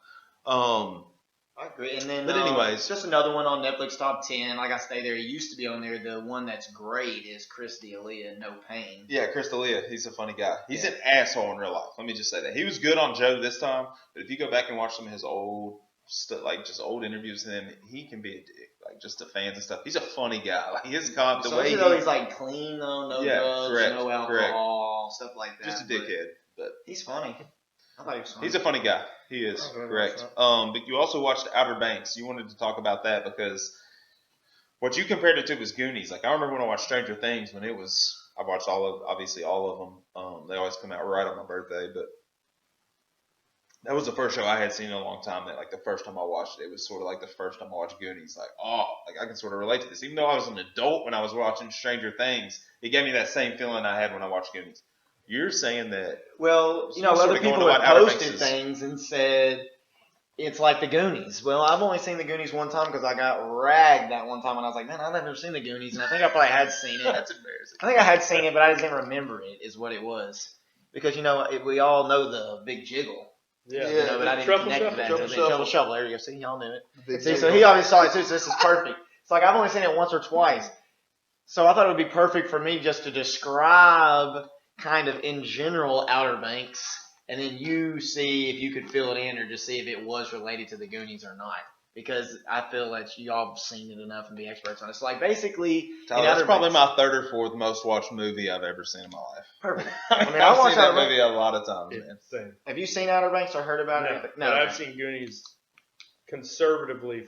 I agree. And then, but anyways, just another one on Netflix top 10. Like I say, there he used to be on there. The one that's great is Chris D'Elia, No Pain. Yeah, Chris D'Elia. He's a funny guy. He's an asshole in real life. Let me just say that. He was good on Joe this time, but if you go back and watch some of his old stuff, like just old interviews with him, he can be a dick. Like just to fans and stuff. He's a funny guy. Like his the way he's like clean though, no drugs, no alcohol, stuff like that. Just a dickhead, but he's funny. I thought he was funny. He's a funny guy. He is, correct. But you also watched Outer Banks. You wanted to talk about that because what you compared it to was Goonies. Like, I remember when I watched Stranger Things when it was, I watched obviously all of them. They always come out right on my birthday, but that was the first show I had seen in a long time that, like, the first time I watched it, it was sort of like the first time I watched Goonies. Like, I can sort of relate to this. Even though I was an adult when I was watching Stranger Things, it gave me that same feeling I had when I watched Goonies. You're saying that. Well, other people have posted things and said it's like the Goonies. Well, I've only seen the Goonies one time because I got ragged that one time and I was like, man, I've never seen the Goonies, and I think I probably had seen it. That's embarrassing. I think I had seen it, but I just didn't remember it. Is what it was because we all know the Big Jiggle. Yeah, but I didn't connect to that. Trouble Shuffle. There you go. See, y'all knew it. See, so he obviously saw it too. So this is perfect. It's like I've only seen it once or twice, so I thought it would be perfect for me just to describe kind of in general Outer Banks, and then you see if you could fill it in or just see if it was related to the Goonies or not. Because I feel like y'all have seen it enough and be experts on it. So, like, basically, that's probably my third or fourth most watched movie I've ever seen in my life. Perfect. I mean, I've seen that movie a lot of times, man. Same. Have you seen Outer Banks or heard about it? No, I've seen Goonies conservatively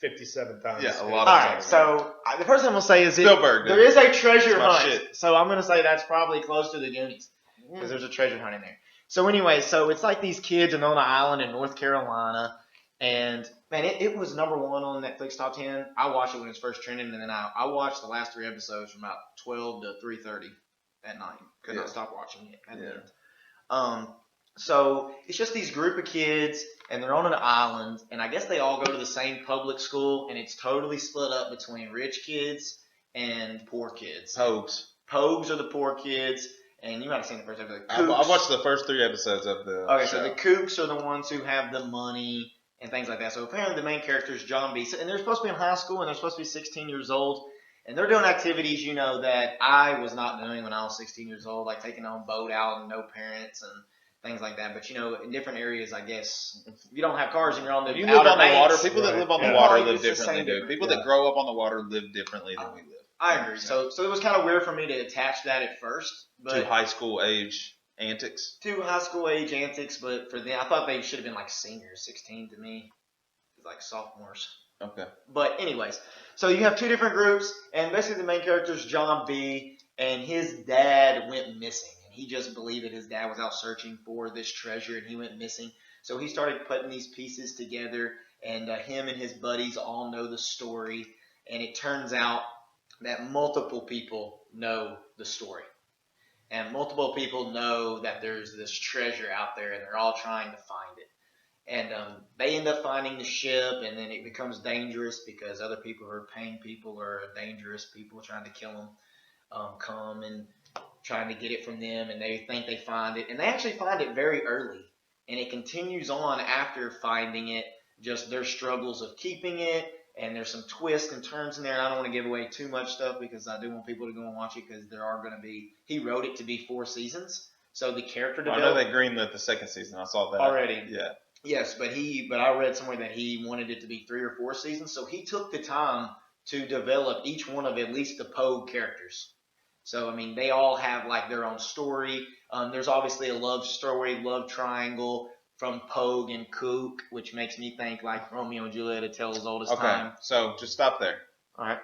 57 times. Yeah, a lot of times. All right, so the first thing I'm going to say is there is a treasure hunt. Shit. So I'm going to say that's probably close to the Goonies because there's a treasure hunt in there. So anyway, so it's like these kids are on an island in North Carolina. And, man, it was number one on Netflix Top 10. I watched it when it was first trending, and then I watched the last 3 episodes from about 12 to 3:30 at night. Could not stop watching it at the end. So it's just these group of kids, and they're on an island, and I guess they all go to the same public school, and it's totally split up between rich kids and poor kids. Pogues are the poor kids, and you might have seen the first episode. I watched the first 3 episodes of the show. So the kooks are the ones who have the money and things like that. So apparently the main character is John B. And they're supposed to be in high school, and they're supposed to be 16 years old. And they're doing activities, that I was not doing when I was 16 years old, like taking on boat out and no parents and things like that. But, in different areas, I guess, if you don't have cars and you're on the Outer Banks, people that live on the water live differently, dude. People that grow up on the water live differently than we live. I agree. So it was kind of weird for me to attach that at first. But to high school age antics. To high school age antics, but for them, I thought they should have been like seniors. 16 to me is like sophomores. Okay. But anyways, so you have 2 different groups, and basically the main character is John B., and his dad went missing. And he just believed that his dad was out searching for this treasure, and he went missing. So he started putting these pieces together, and him and his buddies all know the story. And it turns out that multiple people know the story. And multiple people know that there's this treasure out there, and they're all trying to find it. And they end up finding the ship, and then it becomes dangerous because other people who are paying people or dangerous people trying to kill them come and trying to get it from them, and they think they find it. And they actually find it very early, and it continues on after finding it, just their struggles of keeping it. And there's some twists and turns in there, and I don't want to give away too much stuff because I do want people to go and watch it because there are going to be – he wrote it to be 4 seasons. So the character development – I know they greenlit the 2nd season. I saw that. Already. Yeah. Yes, but I read somewhere that he wanted it to be 3 or 4 seasons. So he took the time to develop each one of at least the Pogue characters. So, I mean, they all have like their own story. There's obviously a love story, love triangle from Pogue and Kook, which makes me think like Romeo and Juliet, A Tale as Old as Time. Okay, so just stop there. All right.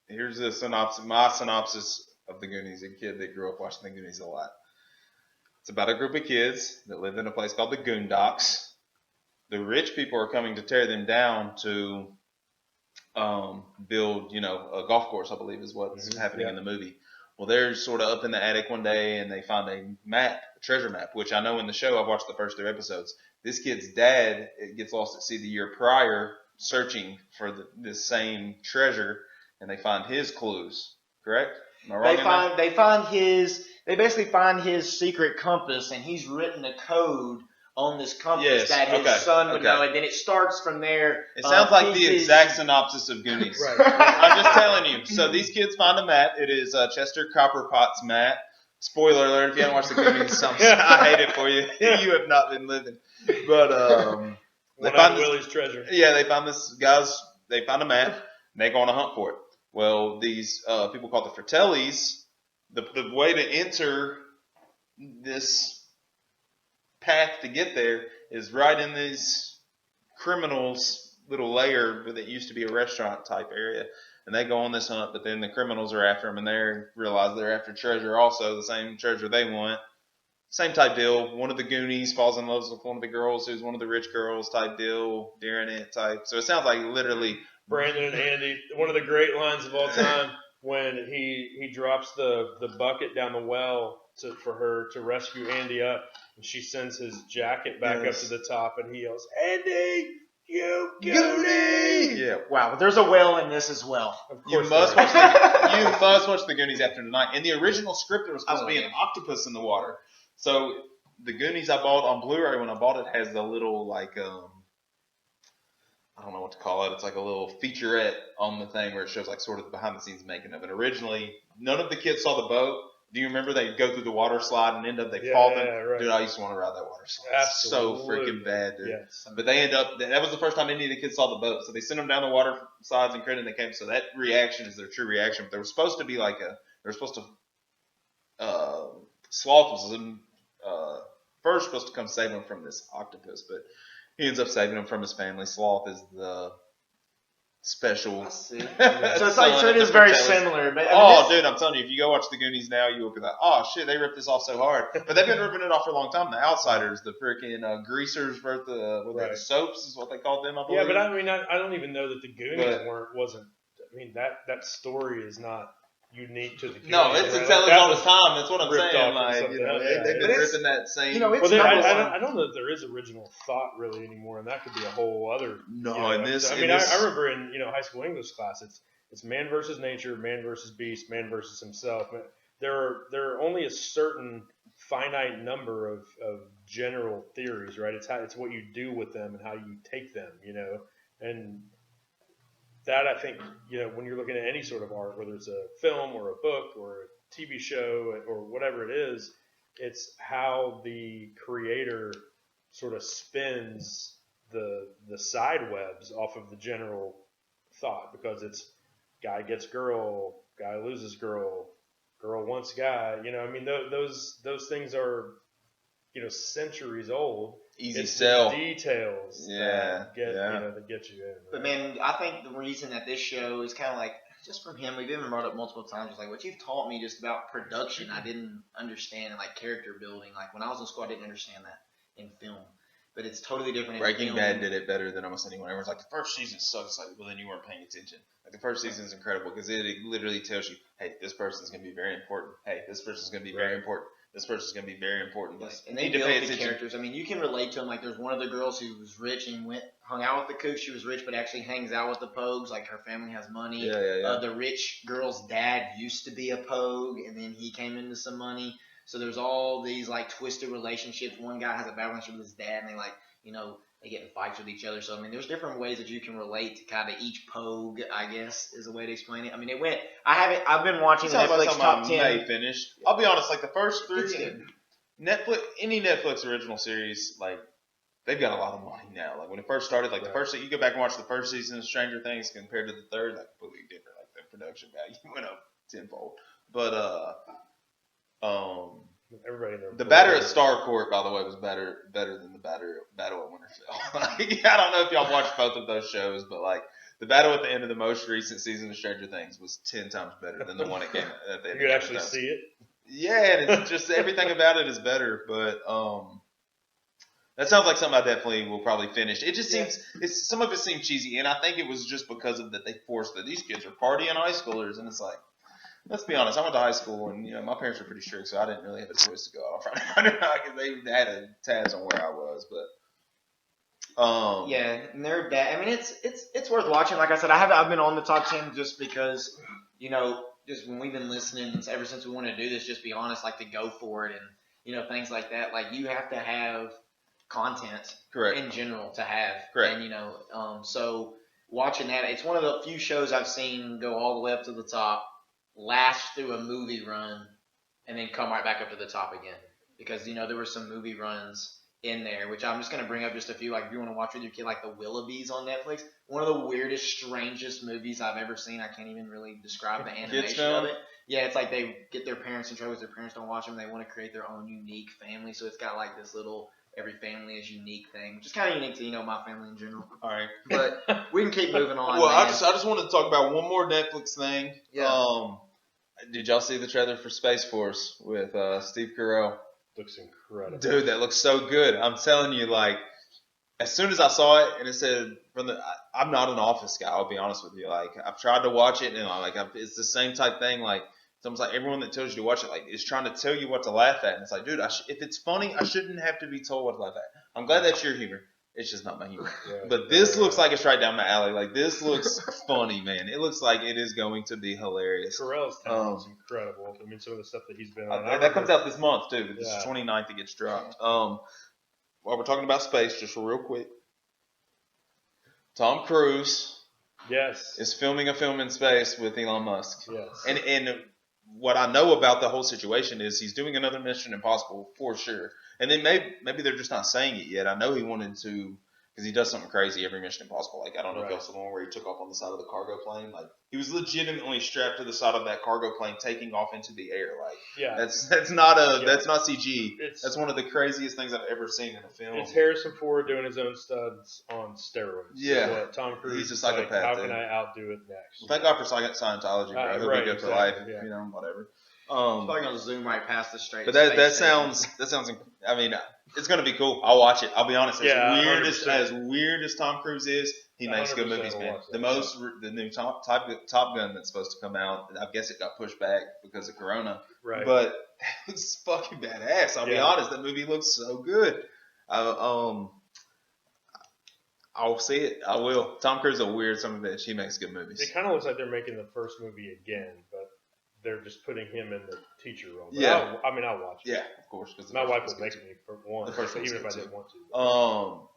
Here's the synopsis. My synopsis of the Goonies, a kid that grew up watching the Goonies a lot. It's about a group of kids that live in a place called the Goondocks. The rich people are coming to tear them down to build, a golf course, I believe is what's happening in the movie. Well, they're sort of up in the attic one day, and they find a treasure map, which I know in the show, I've watched the first 3 episodes. This kid's dad gets lost at sea the year prior, searching for this same treasure, and they find his clues. Correct? Am I wrong? They basically find his secret compass, and he's written a code on this compass that his son would know, and then it starts from there. It sounds like the exact synopsis of Goonies. Right. I'm just telling you. So these kids find a map. It is Chester Copperpot's map. Spoiler alert, if you haven't watched the Goonies, I hate it for you. You have not been living. But they find Willie's treasure. Yeah, they find they find a map, and they go on a hunt for it. Well, these people called the Fratellis, the way to enter this path to get there is right in these criminals' little lair that used to be a restaurant type area. And they go on this hunt, but then the criminals are after them, and they realize they're after treasure also, the same treasure they want. Same type deal. One of the Goonies falls in love with one of the girls who's one of the rich girls type deal, daring it type. So it sounds like literally Brandon and Andy, one of the great lines of all time when he drops the bucket down the well for her to rescue Andy up, and she sends his jacket back up to the top, and he yells, "Andy, you Goonie!" Yeah. Wow, but there's a whale in this as well. Of You course must there watch the Goonies after tonight. In the original script, there was supposed to be an octopus in the water. So the Goonies I bought on Blu-ray when I bought it has the little like I don't know what to call it. It's like a little featurette on the thing where it shows like sort of the behind the scenes making of it. Originally, none of the kids saw the boat. Do you remember they'd go through the water slide and end up fall? Right. Dude, I used to want to ride that water slide. Absolutely. So freaking bad, dude. Yes. But they that was the first time any of the kids saw the boat. So they sent them down the water slides and credit and they came. So that reaction is their true reaction. But they were supposed to be like Sloth was first supposed to come save him from this octopus, but he ends up saving him from his family. Sloth is the special. I see. So it is very similar. But dude, I'm telling you, if you go watch the Goonies now, you will be like, oh shit, they ripped this off so hard. But they've been ripping it off for a long time. The Outsiders, the freaking greasers, the soaps is what they called them, I believe. Yeah, but I mean, I don't even know that the Goonies wasn't. I mean, that story is not unique to the Goonies. No, it's right? telling all the time. That's what I'm ripped saying. off Like, they've been ripping that same. I don't know that there is original thought really anymore, and that could be a whole other. No, in this. I remember in high school English class, it's man versus nature, man versus beast, man versus himself. There are only a certain finite number of general theories, right? It's what you do with them and how you take them, and that I think, when you're looking at any sort of art, whether it's a film or a book or a TV show or whatever it is, it's how the creator sort of spins the side webs off of the general thought, because it's guy gets girl, guy loses girl, girl wants guy. Those things are, centuries old. Easy sell. Details that get you in. Right? But man, I think the reason that this show is kind of like, just from him, we've even brought up multiple times, just like what you've taught me just about production, I didn't understand, and like character building. Like when I was in school, I didn't understand that in film. But it's totally different in Breaking film. Bad did it better than almost anyone. Everyone's like, the first season sucks. Like, well, then you weren't paying attention. Like, the first season is incredible because it literally tells you, hey, this person's going to be very important. Hey, this person's going to be very important. This person's going to be very important. Yes, and they build the characters. I mean, you can relate to them. Like, there's one of the girls who was rich and hung out with the kook. She was rich, but actually hangs out with the pogues. Like, her family has money. Yeah. The rich girl's dad used to be a pogue, and then he came into some money. So there's all these, like, twisted relationships. One guy has a bad relationship with his dad, and they, like, they get in fights with each other. So, I mean, there's different ways that you can relate to kind of each pogue, I guess, is a way to explain it. I mean, I've been watching the Netflix top 10. May finish. I'll be honest, like, the first three, any Netflix original series, like, they've got a lot of money now. Like, when it first started, like, the first, you go back and watch the first season of Stranger Things compared to the third, like, completely different. Like, the production value went up tenfold. But, everybody the batter at Starcourt, by the way, was better than the battle at Winterfell. Like, I don't know if y'all watched both of those shows, but like the battle at the end of the most recent season of Stranger Things was 10 times better than the one that came at the end. You could actually see it. Yeah, and it's just everything about it is better. But that sounds like something I definitely will probably finish. It just seems some of it seemed cheesy, and I think it was just because of that they forced that these kids are partying high schoolers, and it's like. Let's be honest. I went to high school, and my parents were pretty strict, so I didn't really have a choice to go out Friday night because they had a tabs on where I was. But and they're bad. I mean, it's worth watching. Like I said, I've been on the top 10 just because just when we've been listening ever since we wanted to do this. Just be honest, like to go for it and things like that. Like you have to have content in general to have. Correct. And so watching that, it's one of the few shows I've seen go all the way up to the top. Last through a movie run and then come right back up to the top again, because there were some movie runs in there, which I'm just going to bring up just a few. Like if you want to watch with your kid, like the Willoughbys on Netflix, one of the weirdest, strangest movies I've ever seen. I can't even really describe the animation of it. Yeah, it's like they get their parents in trouble because their parents don't watch them. They want to create their own unique family, so it's got like this little every family is unique thing, which is kind of unique to my family in general. All right. But we can keep moving on. Well, man. I just wanted to talk about one more Netflix thing. Yeah. Did y'all see the trailer for Space Force with Steve Carell? Looks incredible. Dude, that looks so good. I'm telling you, like, as soon as I saw it and it said I'm not an Office guy. I'll be honest with you. Like, I've tried to watch it and it's the same type thing. Like, it's almost like everyone that tells you to watch it, like, is trying to tell you what to laugh at. And it's like, dude, if it's funny, I shouldn't have to be told what to laugh at. I'm glad that's your humor. It's just not my humor. Yeah, but this looks like it's right down my alley. Like, this looks funny, man. It looks like it is going to be hilarious. Carell's talent is incredible. I mean, some of the stuff that he's been on. That comes out this month, too. This is 29th it gets dropped. While we're talking about space, just real quick. Tom Cruise is filming a film in space with Elon Musk. Yes. And what I know about the whole situation is he's doing another Mission Impossible for sure. And then maybe they're just not saying it yet. I know he wanted to, because he does something crazy every Mission Impossible. Like, I don't know if y'all saw the one where he took off on the side of the cargo plane. Like, he was legitimately strapped to the side of that cargo plane, taking off into the air. Like, that's not CG. That's one of the craziest things I've ever seen in a film. It's Harrison Ford doing his own stunts on steroids. Yeah. Tom Cruise. He's a psychopath. How can I outdo it next? Well, thank God for Scientology, bro. He'll be good for life. Yeah. Whatever. Probably gonna zoom right past the straight. But that sounds. I mean, it's gonna be cool. I'll watch it. I'll be honest. As weird as Tom Cruise is, he makes good movies, man. The new Top Gun that's supposed to come out, I guess it got pushed back because of Corona. Right. But that was fucking badass. I'll be honest. That movie looks so good. I'll see it. I will. Tom Cruise is a weird son of a bitch. He makes good movies. It kind of looks like they're making the first movie again, but they're just putting him in the teacher role. But I'll watch it. Yeah, of course. My wife would make me for one, even if I didn't want to.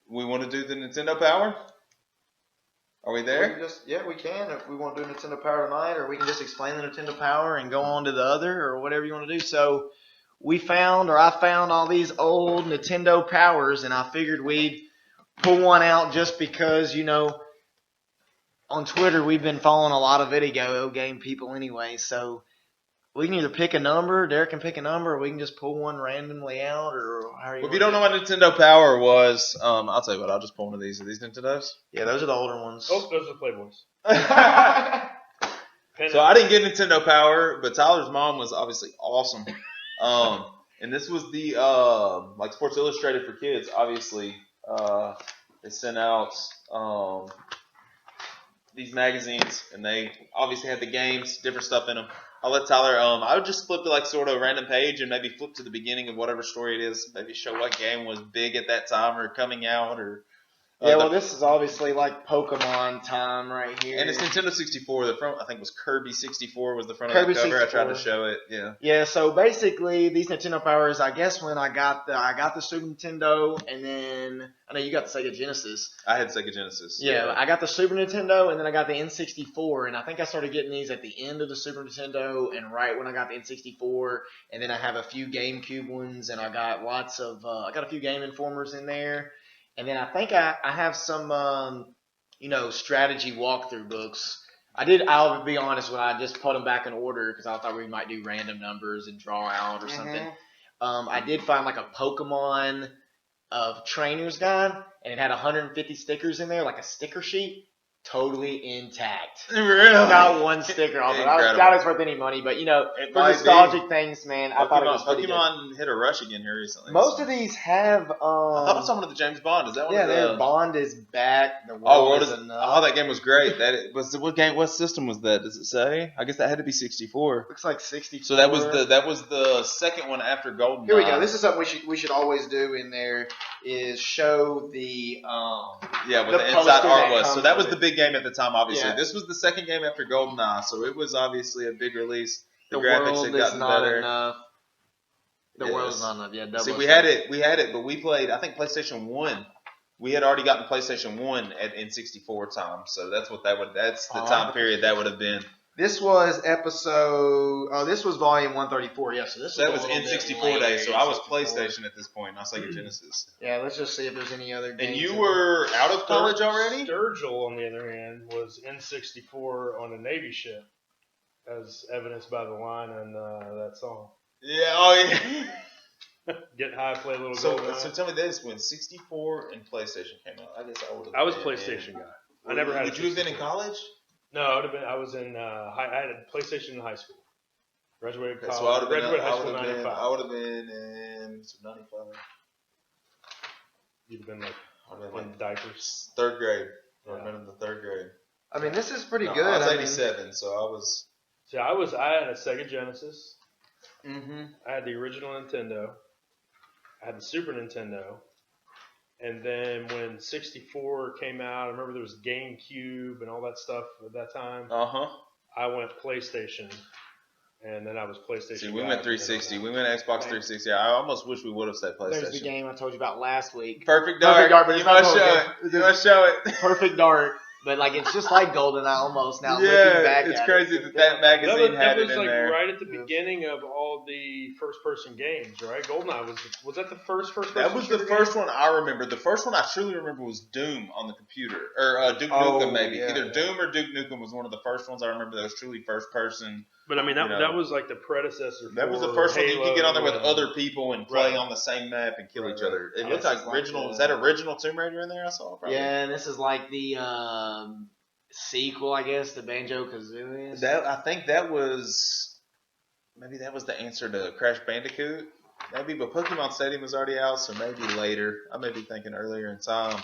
We want to do the Nintendo Power? Are we there? We can. If we want to do Nintendo Power tonight, or we can just explain the Nintendo Power and go on to the other, or whatever you want to do. So I found all these old Nintendo Powers, and I figured we'd pull one out just because, on Twitter, we've been following a lot of video game people anyway, so we can either pick a number, Derek can pick a number, or we can just pull one randomly out, or how are you? If you don't know what Nintendo Power was, I'll tell you what, I'll just pull one of these. Are these Nintendos? Yeah, those are the older ones. Oh, those are the Playboys. So I didn't get Nintendo Power, but Tyler's mom was obviously awesome. And this was the, like Sports Illustrated for kids, obviously. They sent out these magazines, and they obviously had the games, different stuff in them. I'll let Tyler, I would just flip to like sort of a random page and maybe flip to the beginning of whatever story it is, maybe show what game was big at that time or coming out or. This is obviously like Pokemon time right here. And it's Nintendo 64. The front, I think, was Kirby 64 was the front of the cover. 64. I tried to show it. Yeah. Yeah. So basically, these Nintendo Powers, I guess when I got the Super Nintendo, and then I know you got the Sega Genesis. I had Sega Genesis. Yeah, I got the Super Nintendo, and then I got the N64, and I think I started getting these at the end of the Super Nintendo, and right when I got the N64, and then I have a few GameCube ones, and I got I got a few Game Informers in there. And then I think I have some, strategy walkthrough books. I'll be honest, when I just put them back in order because I thought we might do random numbers and draw out or something. I did find like a Pokemon trainer's guide, and it had 150 stickers in there, like a sticker sheet. Totally intact. Really? Not one sticker off it. I doubt it's worth any money, but for nostalgic things, man, I thought it was pretty Pokemon hit a rush again here recently. Most of these have. I thought I saw one of the James Bond. Is that one? Yeah, their Bond is back. The World is Enough. Oh, that game was great. What system was that? Does it say? I guess that had to be 64. Looks like 64. So that was the second one after GoldenEye. Here we go. This is something we should always do in there is show the what the inside art was. So that was the big game at the time, obviously. Yeah. This was the second game after GoldenEye, so it was obviously a big release. The graphics had gotten better. Enough. The world's not enough. Yeah, see, we had it, but we played, I think, PlayStation 1. We had already gotten PlayStation 1 at N64 time, so that's the time period that would have been. This was this was volume 134. Yeah, so that was N64 days. So I was PlayStation at this point, not Sega Genesis. Yeah, let's just see if there's any other games. And you were out of college already? Sturgill, on the other hand, was N64 on a Navy ship, as evidenced by the line in that song. Yeah, oh yeah. Get high, play a little. So GoldenEye. tell me this: when 64 and PlayStation came out, I guess I would have. I was a PlayStation guy. I never had. Would you have been in college? No, I would have been. I was in. I had a PlayStation in high school. Graduated college. So I would have been. Graduated high school I '95. would have been in 95. You'd have been like I would have in been diapers. third grade. I Yeah. would have been in the third grade. I mean, this is pretty No, good. I was I mean, 87, so I was. So I had a Sega Genesis. Mm-hmm. I had the original Nintendo. I had the Super Nintendo. And then when 64 came out, I remember there was GameCube and all that stuff at that time. Uh-huh. I went PlayStation. And then I was PlayStation. See, we went 360. We went Xbox 360. I almost wish we would have said PlayStation. there's the game I told you about last week. Perfect Dark. Dark, but You it's not must show Golden. it. You must show it. Perfect Dark. But like it's just like GoldenEye almost now. Yeah, looking back it's at crazy it. that magazine That had was it in like there. right at the Yeah. beginning of all the first-person games, right? GoldenEye was that the first-person? That was the shooter first game? one I remember. The first one I truly remember was Doom on the computer, or Duke Oh, Nukem maybe. yeah, Either yeah. Doom or Duke Nukem was one of the first ones I remember that was truly first person. But I mean, that, You know. that was like the predecessor. That was the for first one you could get on there with Halo other people and play Right. on the same map and kill Right, each right. other. It Yeah, looked this like is like original. the- Was that original Tomb Raider in there? I saw probably. Yeah, and this is like the sequel, I guess, to Banjo-Kazooie. That I think that was maybe that was the answer to Crash Bandicoot. Maybe, but Pokemon Stadium was already out, so maybe later. I may be thinking earlier in time.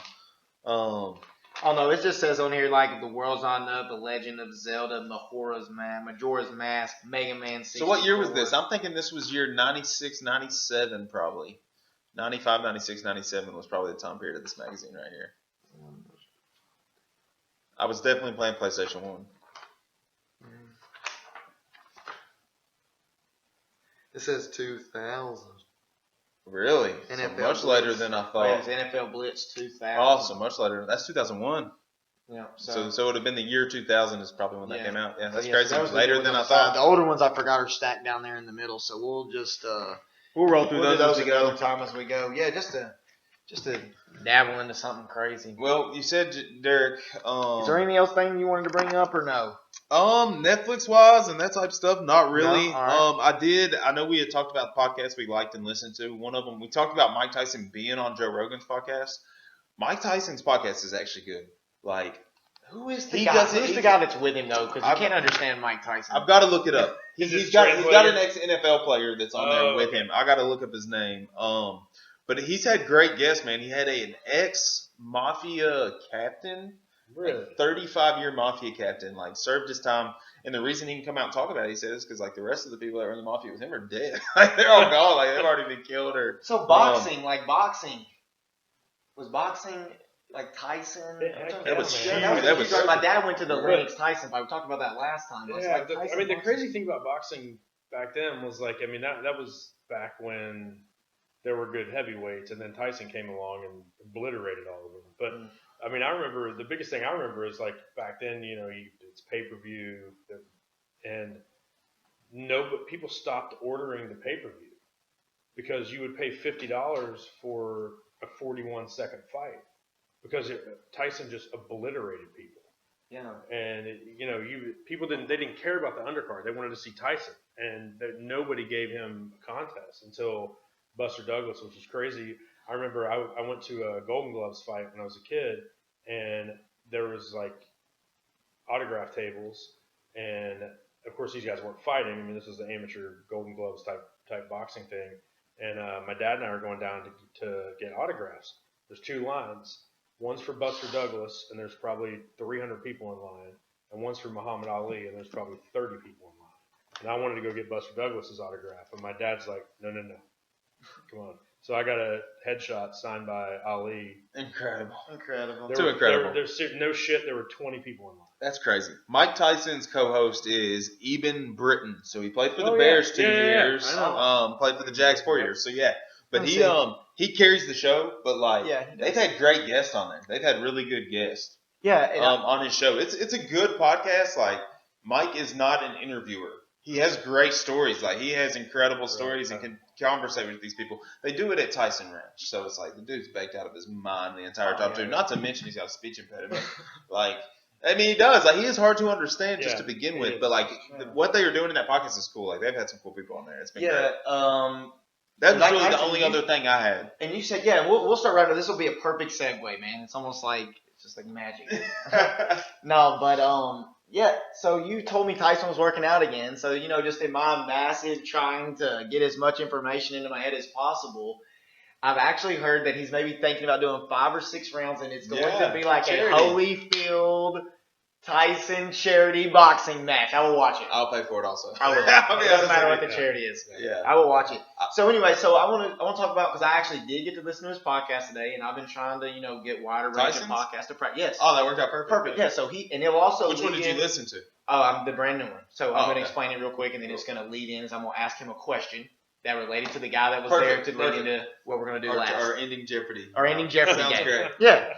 Oh no, it just says on here like the World's On Up, The Legend of Zelda, Majora's Mask, Mega Man 64. So what year was this? I'm thinking this was year 96, 97 probably. 95, 96, 97 was probably the time period of this magazine right here. I was definitely playing PlayStation 1. It says 2000. Really? So NFL much later Blitz. than I Oh, thought. it was NFL Blitz 2000. Oh, so much later. That's 2001. Yeah. So it would have been the year 2000 is probably when that Yeah. came out. Yeah, that's Yeah, crazy. so that was the Later good than I ones on the side. thought. The older ones I forgot are stacked down there in the middle, so we'll just We'll roll through we'll do those as we go. another time as we go. Yeah, just to dabble into something crazy. Well, you said, Derek, Is there anything else thing you wanted to bring up or no? Netflix wise and that type of stuff, not really. No? All I know we had talked about the podcasts we liked and listened to. One of them, we talked about Mike Tyson being on Joe Rogan's podcast. Mike Tyson's podcast is actually good. Like, Who is He doesn't- Who's the guy that's with him though? Because you I've- can't understand Mike Tyson. I've got to look it up. Is this He's got an translator? ex-NFL player that's on there Oh, with okay. him. I got to look up his name. But he's had great guests, man. He had an ex-mafia captain. Really? Like 35-year mafia captain, like served his time, and the reason he can come out and talk about it, he says, because like the rest of the people that were in the mafia with him are dead. Like they're all gone, like they've already been killed or. So boxing, was boxing like Tyson? Yeah, heck That was yeah, huge. man. That was My dad went to the Right. Lennox Tyson fight. We talked about that last time. It's Yeah, like the Tyson boxing. crazy thing about boxing back then was like, I mean, that was back when there were good heavyweights, and then Tyson came along and obliterated all of them. But I mean, I remember the biggest thing I remember is like back then, you know, it's pay-per-view, and but people stopped ordering the pay-per-view because you would pay $50 for a 41-second fight because Tyson just obliterated people. Yeah. And people didn't care about the undercard. They wanted to see Tyson, and nobody gave him a contest until Buster Douglas, which was crazy. I remember I went to a Golden Gloves fight when I was a kid, and there was like autograph tables, and of course these guys weren't fighting. I mean, this was the amateur Golden Gloves type boxing thing, and my dad and I were going down to get autographs. There's two lines. One's for Buster Douglas, and there's probably 300 people in line, and one's for Muhammad Ali, and there's probably 30 people in line. And I wanted to go get Buster Douglas's autograph, and my dad's like, no, come on. So I got a headshot signed by Ali. Incredible. Incredible. Too incredible. There's no shit. There were 20 people in line. That's crazy. Mike Tyson's co-host is Eben Britton. So he played for the Oh, yeah. Bears 2 Yeah, yeah, yeah. years. I know. Played for the Jags 4 years. So yeah. But Let's he carries the show, but like Yeah, he does. they've had great guests on there. They've had really good guests Yeah. And on his show. It's a good podcast. Like Mike is not an interviewer. He has great stories. Like he has incredible stories and can conversate with these people. They do it at Tyson Ranch, so it's like the dude's baked out of his mind the entire time too. Not to mention he's got a speech impediment. Like I mean, he does. Like he is hard to understand just Yeah, to begin it with. is. But like what they are doing in that podcast is cool. Like they've had some cool people on there. It's been great. That was Like, really the actually, only you- other thing I had. And you said, yeah, we'll start right now. This will be a perfect segue, man. It's almost like it's just like magic. No, but yeah. So you told me Tyson was working out again. So just in my massive trying to get as much information into my head as possible, I've actually heard that he's maybe thinking about doing 5 or 6 rounds, and it's going to be like charity. a Holyfield Tyson charity boxing match. I will watch it. I'll pay for it also. I will. I'll be It doesn't honest matter with what the charity is. Yeah. I will watch it. So anyway, so I want to talk about, because I actually did get to listen to his podcast today, and I've been trying to get wider range of Tyson's? podcasts to practice. Yes. Oh, that worked out perfect. Perfect. Yeah. So and he'll also. Which one lead did you in- listen to? Oh, I'm the brand new one. So I'm going to okay. explain it real quick, and then it's going to lead in. Is I'm going to ask him a question that related to the guy that was Perfect, there to lead into what we're going to do last. Our ending Jeopardy. Our ending Jeopardy Sounds game. great. Yeah.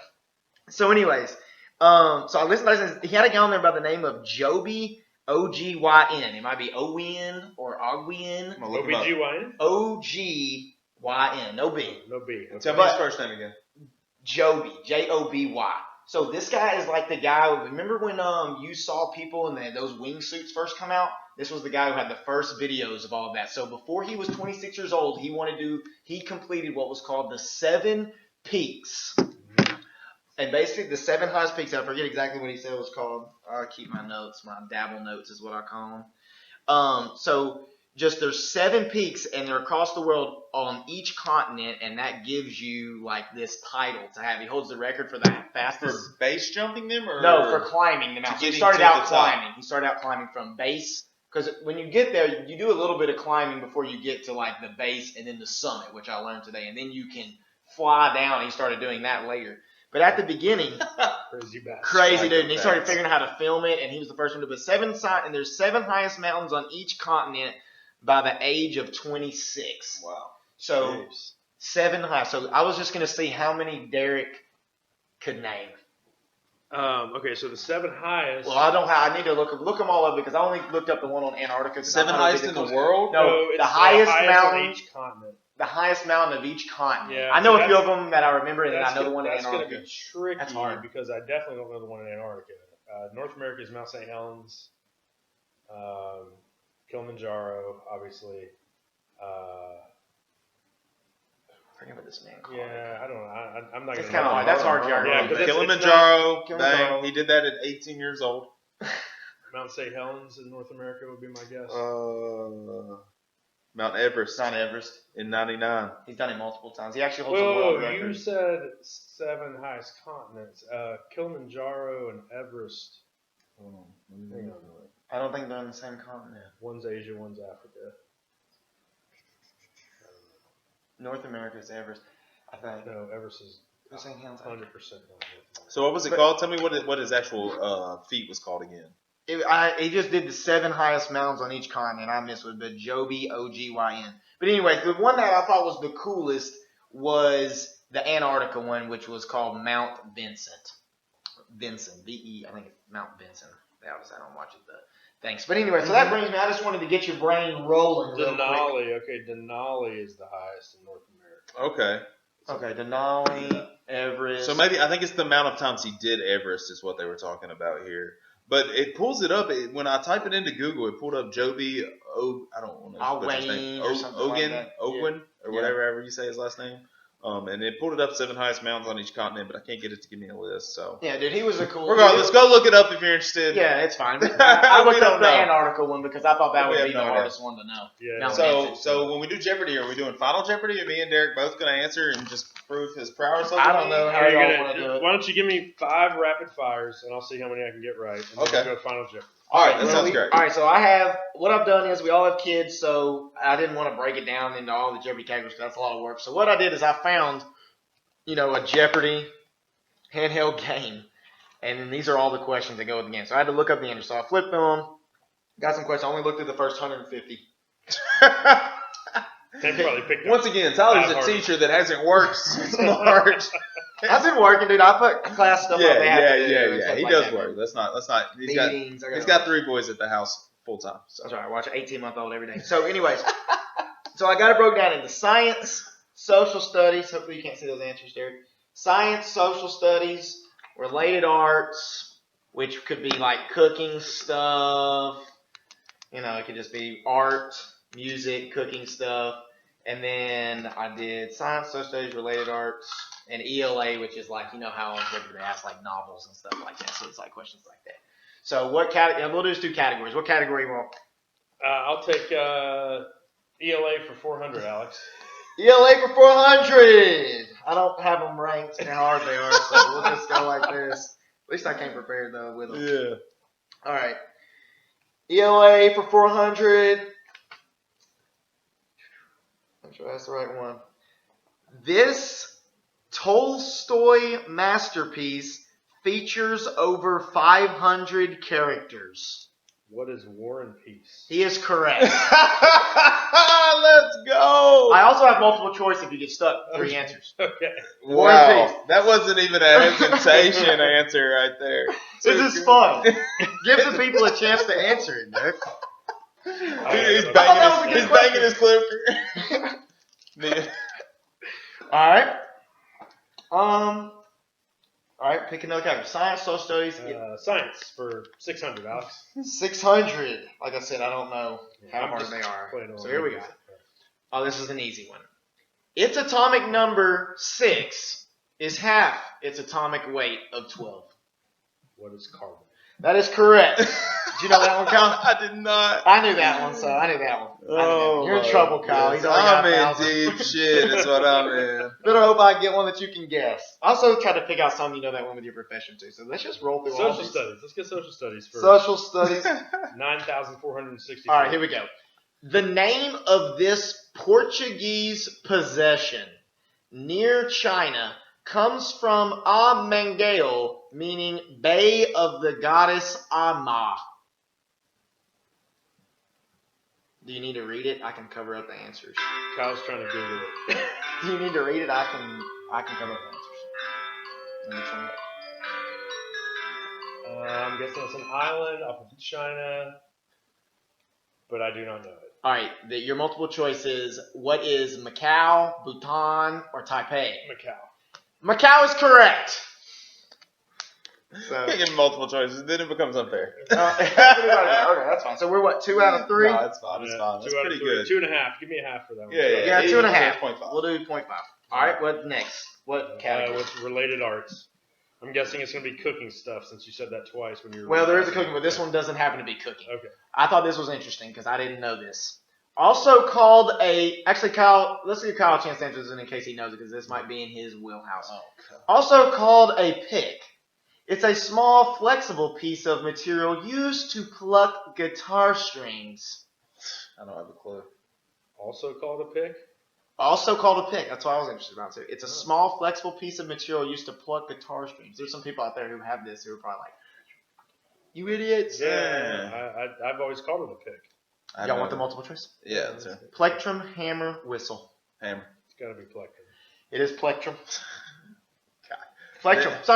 So anyways, so I listened to this. He had a guy on there by the name of Joby, O-G-Y-N. It might be O-N or Ogwyn. I'm gonna look him up. OBGYN? O-G-Y-N. No B. No B. Okay. Tell me his first name again. Joby. J-O-B-Y. So this guy is like the guy. Remember when you saw people and those wingsuits first come out? This was the guy who had the first videos of all of that. So before he was 26 years old, he completed what was called the 7 Peaks. And basically the 7 highest peaks, I forget exactly what he said it was called. I keep my notes. My dabble notes is what I call them. So just there's 7 peaks, and they're across the world on each continent, and that gives you like this title to have. He holds the record for the fastest. For base jumping them, or No, for climbing the mountain. So he getting started to out the top. climbing. He started out climbing from base, because when you get there, you do a little bit of climbing before you get to like the base and then the summit, which I learned today, and then you can fly down. He started doing that later. But at the beginning, Crazy bad. crazy dude, and he Psychopaths. started figuring out how to film it, and he was the first one to put 7 and there's 7 highest mountains on each continent by the age of 26. Wow. So Jeez. 7 high. So I was just gonna see how many Derek could name. Okay, so the 7 highest. Well, I need to look them all up, because I only looked up the one on Antarctica. 'cause I 7 thought it would highest be in the closest. world? No, it's the highest mountain. on each continent. The highest mountain of each continent. Yeah, I know so a few of them that I remember, and then I That's know the one in That's going to Antarctica. be tricky That's hard. because I definitely don't know the one in Antarctica. North America is Mount St. Helens, Kilimanjaro, obviously. I forget what this man called. Yeah, I don't know. I'm not It's going kinda hard. That's hard geography. Yeah, because Kilimanjaro, Kilimanjaro. bang. He did that at 18 years old. Mount St. Helens in North America would be my guess. Mount Everest It's not Everest. in 99. He's done it multiple times. He actually holds the world Whoa, you record. said 7 highest continents. Kilimanjaro and Everest. Hang on. I don't think they're on the same continent. One's Asia, one's Africa. North America is Everest, I think. No, Everest is Who's St. Helens? 100% not North America. So what was it called? Tell me what his actual feat was called again. He just did the 7 highest mountains on each continent. I missed it, but Joby, O-G-Y-N. But anyway, the one that I thought was the coolest was the Antarctica one, which was called Mount Vincent. Vincent, I think it's Mount Vincent. I don't watch it, but thanks. But anyway, so that brings me, I just wanted to get your brain rolling real quick. Denali. Okay, Denali is the highest in North America. Okay. Okay, Denali, Everest. So maybe I think it's the amount of times he did Everest is what they were talking about here. But it pulls it up. When I type it into Google, it pulled up Joby. I don't want to butcher his name. or something like that. Ogwyn, or Yeah. whatever you say his last name. And it pulled it up 7 highest mountains on each continent, but I can't get it to give me a list. So Yeah, dude, he was a cool. regardless, go look it up if you're interested. Yeah, it's fine. I We looked don't up the know. Antarctica one because I thought that We would have be no the idea. hardest one to know. Yeah. Mount So Vincent. so when we do Jeopardy, are we doing Final Jeopardy? Are me and Derek both going to answer and just prove his prowess? Over I don't me? know How how are you y'all gonna- want to do it. Why don't you give me 5 rapid fires and I'll see how many I can get right. And then Okay. we'll go Final Jeopardy. All right, that Well, sounds great. All right, so what I've done is we all have kids, so I didn't want to break it down into all the Jeopardy categories because that's a lot of work. So what I did is I found, a Jeopardy handheld game, and then these are all the questions that go with the game. So I had to look up the answers. So I flipped through them, got some questions. I only looked at the first 150. They probably picked up. Once again, Tyler's Five a hard. teacher that hasn't worked smart. I've been working, dude. I put class stuff up. They have to do and Yeah. stuff He like does that. work. Let's not. Meetings, He's got 3 boys at the house full time. So That's right. I watch an 18-month-old every day. So, anyways, so I got it broke down into science, social studies. Hopefully, you can't see those answers, Derek. Science, social studies, related arts, which could be like cooking stuff. It could just be art, music, cooking stuff, And then I did science, social studies, related arts, and E.L.A., which is like, you know how on Jeopardy they ask like novels and stuff like that. So it's like questions like that. So what category? We'll do just 2 categories. What category you want? I'll take E.L.A. for 400, Alex. E.L.A. for 400. I don't have them ranked and how hard they are, so we'll just go like this. At least I came prepared though with them. Yeah. All right. E.L.A. for 400. Make sure that's the right one. This Tolstoy masterpiece features over 500 characters. What is War and Peace? He is correct. Let's go. I also have multiple choice if you get stuck. 3 answers. Okay. Wow. That wasn't even a hesitation answer right there. This is fun. Give the people a chance to answer it, Nick. He's that was a good banging his clip. All right, pick another category. Science, social studies. Science for 600, Alex. 600. Like I said, I don't know how I'm hard just they are. playing along So here we with go. it. Oh, this is an easy one. Its atomic number 6 is half its atomic weight of 12. What is carbon? That is correct. Did you know that one, Kyle? I did not. I knew that one, so I knew that one. You're in trouble, Kyle. He's only got I'm in 1,000. deep shit. That's what I'm in. Better hope I get one that you can guess. I also try to pick out some you know that one with your profession too. So let's just roll through all Social these. studies. Let's get social studies for Social studies. 9,460. All right, here we go. The name of this Portuguese possession near China comes from Amangale, meaning Bay of the Goddess Ama. Do you need to read it? I can cover up the answers. Kyle's trying to Google it. Do you need to read it? I can cover up the answers. Which one? I'm guessing it's an island off of China, but I do not know it. All right, your multiple choice is, what is Macau, Bhutan, or Taipei? Macau. Macau is correct. So, Picking multiple choices, then it becomes unfair. okay, that's fine. So we're what, 2 out of 3? No, it's fine. It's fine. That's 2 out of pretty 3. good. 2.5. Give me a half for that one. Yeah, 2.5. 0.5. We'll do 0.5. All right, what next? What category? With related arts. I'm guessing it's going to be cooking stuff since you said that twice when you were. Well, there is a cooking, but this one doesn't happen to be cooking. Okay. I thought this was interesting because I didn't know this. Also called actually, Kyle, let's give Kyle a chance to answer this in case he knows it because this might be in his wheelhouse. Oh, God. Also called a pick. It's a small, flexible piece of material used to pluck guitar strings. I don't have a clue. Also called a pick? Also called a pick. That's what I was interested about too. It's a small, flexible piece of material used to pluck guitar strings. There's some people out there who have this who are probably like, you idiots. Yeah. I've always called it a pick. Y'all want the multiple choice? Yeah, that's right. Plectrum, hammer, whistle. Hammer. It's got to be plectrum. It is plectrum. Plectrum. So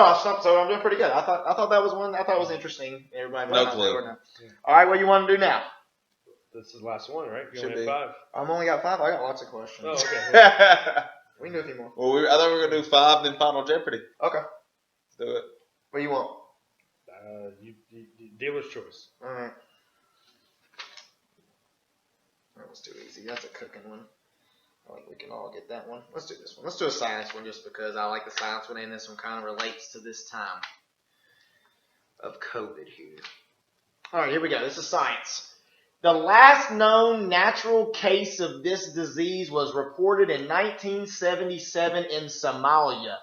I'm doing pretty good. I thought that was one. I thought it was interesting. Everybody. No clue. All right, what do you want to do now? This is the last one, right? You Should only be. have 5. I've only got 5. I got lots of questions. Oh, okay. We can do a few more. Well, I thought we were going to do 5, then Final Jeopardy. Okay. Let's do it. What do you want? You dealer's choice. All right. That was too easy. That's a cooking one. I think we can all get that one. Let's do this one. Let's do a science one just because I like the science one and this one kind of relates to this time of COVID here. All right, here we go. This is science. The last known natural case of this disease was reported in 1977 in Somalia.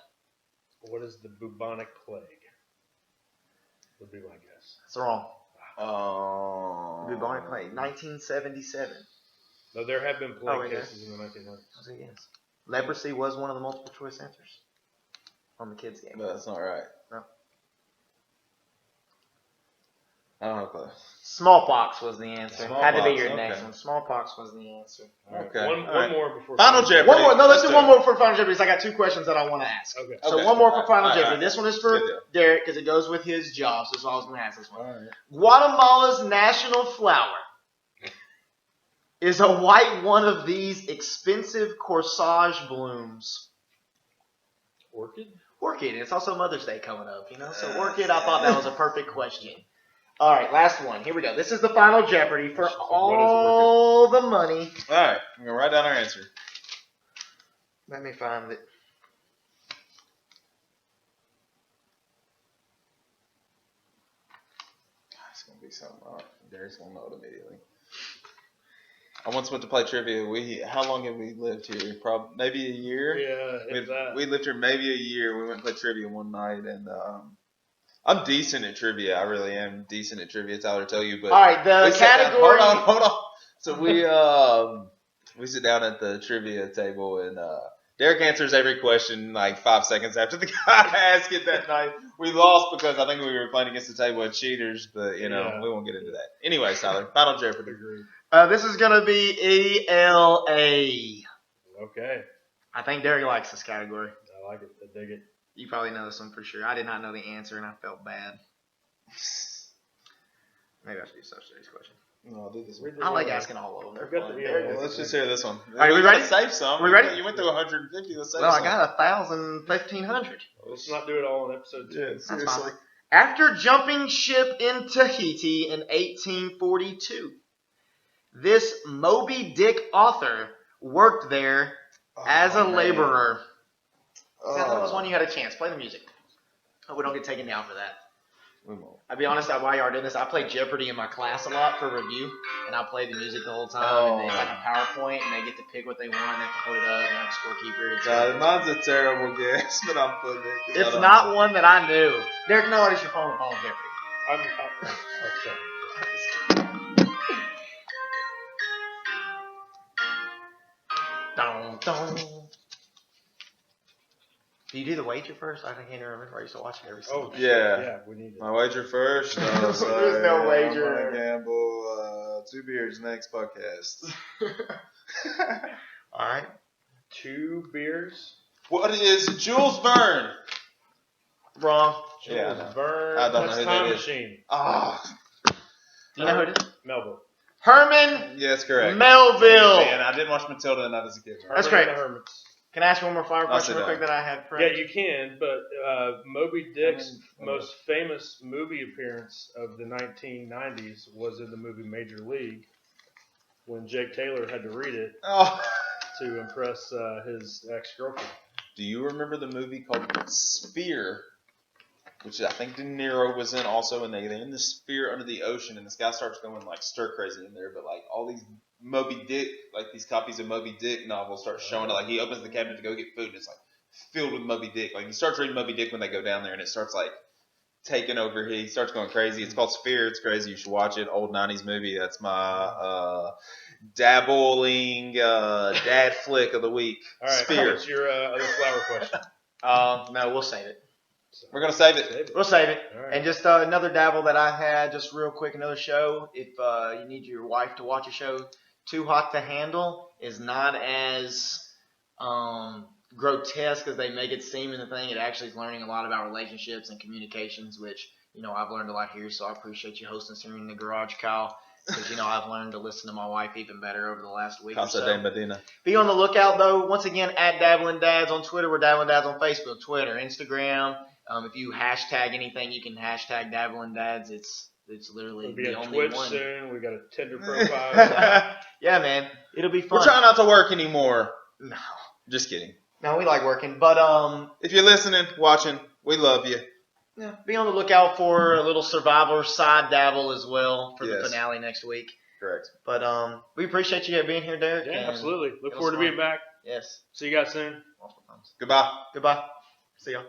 What is the bubonic plague? Would be my guess. That's wrong. Bubonic Bubonic plague, 1977. No, there have been plague Oh, yeah. cases in the 1900s. That's a yes. Leprosy was one of the multiple choice answers on the kids' game. But that's not right. No. I don't have a clue. Smallpox was the answer. Had to be your Smallpox, next okay. one. Smallpox was the answer. All right, Okay. One All right. more before Final Jeopardy. One more. No, let's do do one it. more for Final Jeopardy because I got 2 questions that I want to ask. Okay. So Okay. one more for All right. Final All right. Jeopardy. This one is for Good deal. Derek because it goes with his job. So that's why I was going to ask this one. All right. Guatemala's national flower is a white one of these expensive corsage blooms. Orchid? Orchid. It's also Mother's Day coming up, you know. So orchid, I thought that was a perfect question. All right, last one. Here we go. This is the Final Jeopardy for So all the money. All right. I'm going to write down our answer. Let me find it. It's gonna be something. Derek's gonna know it immediately. I once went to play trivia. How long have we lived here? Probably maybe a year. Yeah, we lived here maybe a year. We went and played trivia one night, and I'm decent at trivia. I really am decent at trivia. Tyler, tell you, but all right, the category. Hold on. So we sit down at the trivia table, and Derek answers every question like 5 seconds after the guy asked it that night. We lost because I think we were playing against the table of cheaters, but we won't get into that. Anyway, Tyler, Final Jeopardy. This is gonna be E.L.A. Okay. I think Derek likes this category. I like it. I dig it. You probably know this one for sure. I did not know the answer, and I felt bad. Maybe I should do such today's question. No, I'll do this one. I like asking all of them. They're fun. Well, let's just hear this one. All right, we ready? Save some. We ready? You went through 150. Let's save Well, some. I got 1,000, 1,500. Let's not do it all in episode 2. Yeah, That's seriously. fine. After jumping ship in Tahiti in 1842, this Moby Dick author worked there as a laborer. That was one you had a chance. Play the music. Hope we don't get taken down for that. We won't. I'll be honest, while you are doing this, I play Jeopardy in my class a lot for review, and I play the music the whole time, and they have a PowerPoint, and they get to pick what they want, and they have to hold it up, and I have a scorekeeper. Mine's a terrible guess, but I'm putting it. It's not one that I knew. Derek, no, it's your phone with Jeopardy. Okay. Dun, dun. Do you do the wager first? I can't even remember. I used to watch it every single day. Yeah. We need it. My wager first. There's no wager. I'm gonna gamble 2 beers next podcast. All right. 2 beers. What is Jules Verne? Wrong. Yeah, Jules Verne. I don't know That's who Time that is. Machine. Ah, Do you know who it is? Melville. Herman yes, correct. Melville. And I didn't watch Matilda and that as a kid. That's Herman great. and the Hermits. Can I ask one more flower question sit real quick down. that I had for Yeah, you can, but Moby Dick's most famous movie appearance of the 1990s was in the movie Major League, when Jake Taylor had to read it Oh. to impress his ex-girlfriend. Do you remember the movie called Sphere? Which I think De Niro was in also, and they're in the sphere under the ocean, and this guy starts going like stir crazy in there, but like all these Moby Dick, like these copies of Moby Dick novels start showing it. Like he opens the cabinet to go get food, and it's like filled with Moby Dick. Like he starts reading Moby Dick when they go down there, and it starts like taking over. He starts going crazy. It's called Sphere. It's crazy. You should watch it. Old 90s movie. That's my dabbling dad flick of the week. All right, Sphere. what's your other flower question? No, we'll save it. We're gonna save it. We'll save it. All right. And just another dabble that I had, just real quick, another show. If you need your wife to watch a show, Too Hot to Handle is not as grotesque as they make it seem in the thing. It actually is learning a lot about relationships and communications, which, I've learned a lot here, so I appreciate you hosting us here in the garage, Kyle. Because, I've learned to listen to my wife even better over the last week Casa or de so. Medina. Be on the lookout, though. Once again, at Dabbling Dads on Twitter. We're Dabbling Dads on Facebook, Twitter, Instagram. If you hashtag anything, you can hashtag Dabbling Dads. It's literally We'll be the on only Twitch one. soon. We got a Tinder profile. Yeah, man. It'll be fun. We're trying not to work anymore. No. Just kidding. No, we like working. But, If you're listening, watching, we love you. yeah, be on the lookout for a little Survivor side dabble as well for the Yes. finale next week. Correct. But we appreciate you being here, Derek. Yeah, and absolutely. Look it was forward to fun. being back. Yes. See you guys soon. Multiple times. Goodbye. Goodbye. See y'all.